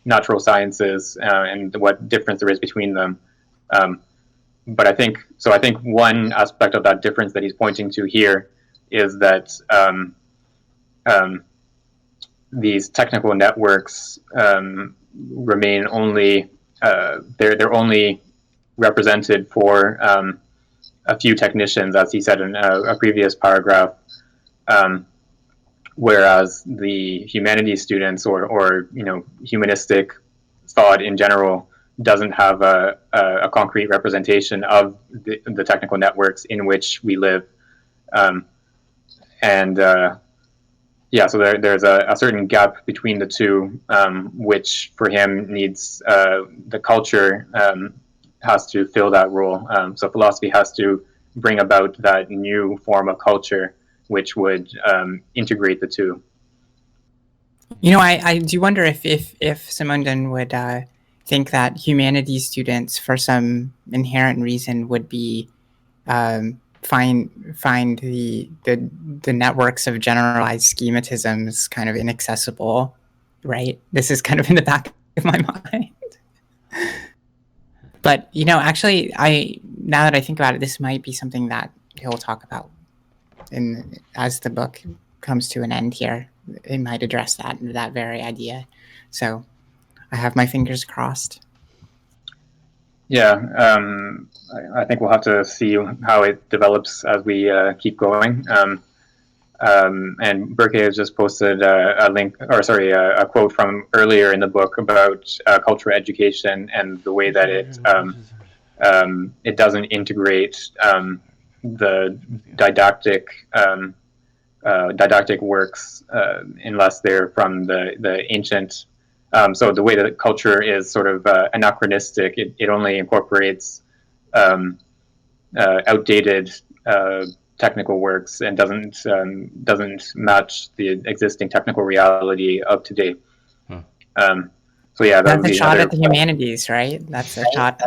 natural sciences and what difference there is between them. But I think one aspect of that difference that he's pointing to here is that these technical networks remain only they're only represented for a few technicians, as he said in a previous paragraph, whereas the humanities students or humanistic thought in general doesn't have a concrete representation of the technical networks in which we live, so there's a certain gap between the two, which for him needs the culture has to fill that role. So philosophy has to bring about that new form of culture, which would integrate the two. You know, I do wonder if Simondon would think that humanities students, for some inherent reason, would be find the networks of generalized schematisms kind of inaccessible, right? This is kind of in the back of my mind. But you know, actually, now that I think about it, this might be something that he'll talk about as the book comes to an end here. It might address that very idea. So I have my fingers crossed. Yeah, I think we'll have to see how it develops as we keep going. And Berke has just posted a quote from earlier in the book about cultural education and the way that it doesn't integrate the didactic works unless they're from the ancient. So the way that culture is sort of anachronistic, it only incorporates outdated technical works and doesn't match the existing technical reality of today. So yeah, that's a shot at the humanities, right? That's a shot.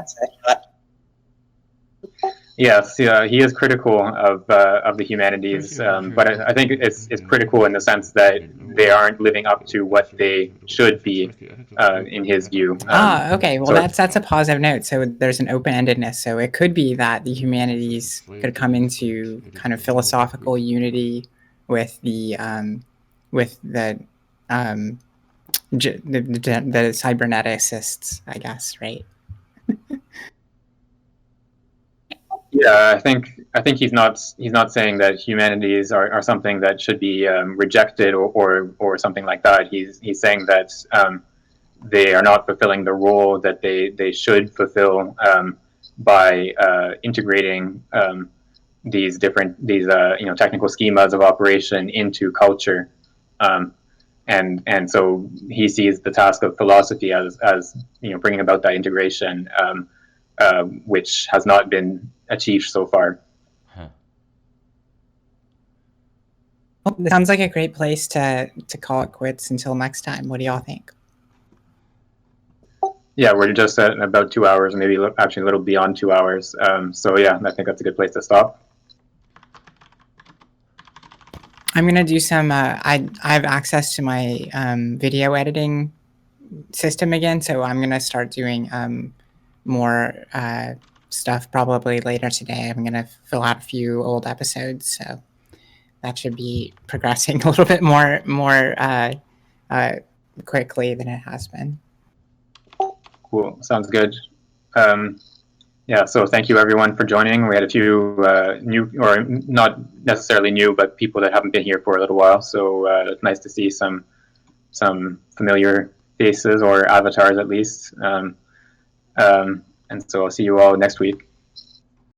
Yes, he is critical of the humanities, but I think it's critical in the sense that they aren't living up to what they should be, in his view. Okay. Well, that's a positive note. So there's an open-endedness. So it could be that the humanities could come into kind of philosophical unity with the cyberneticists, I guess, right? Yeah, I think he's not saying that humanities are something that should be rejected or something like that. He's saying that they are not fulfilling the role that they should fulfill by integrating these technical schemas of operation into culture. And so he sees the task of philosophy as bringing about that integration, which has not been achieved so far. Well, it sounds like a great place to call it quits until next time. What do y'all think? Yeah, we're just at about 2 hours, maybe actually a little beyond 2 hours. So yeah, I think that's a good place to stop. I'm gonna do some. I have access to my video editing system again, so I'm gonna start doing more stuff probably later today. I'm gonna fill out a few old episodes, so that should be progressing a little bit more quickly than it has been. Cool, sounds good. Yeah, so thank you everyone for joining. We had a few new, or not necessarily new, but people that haven't been here for a little while. So it's nice to see some familiar faces or avatars at least. And so I'll see you all next week.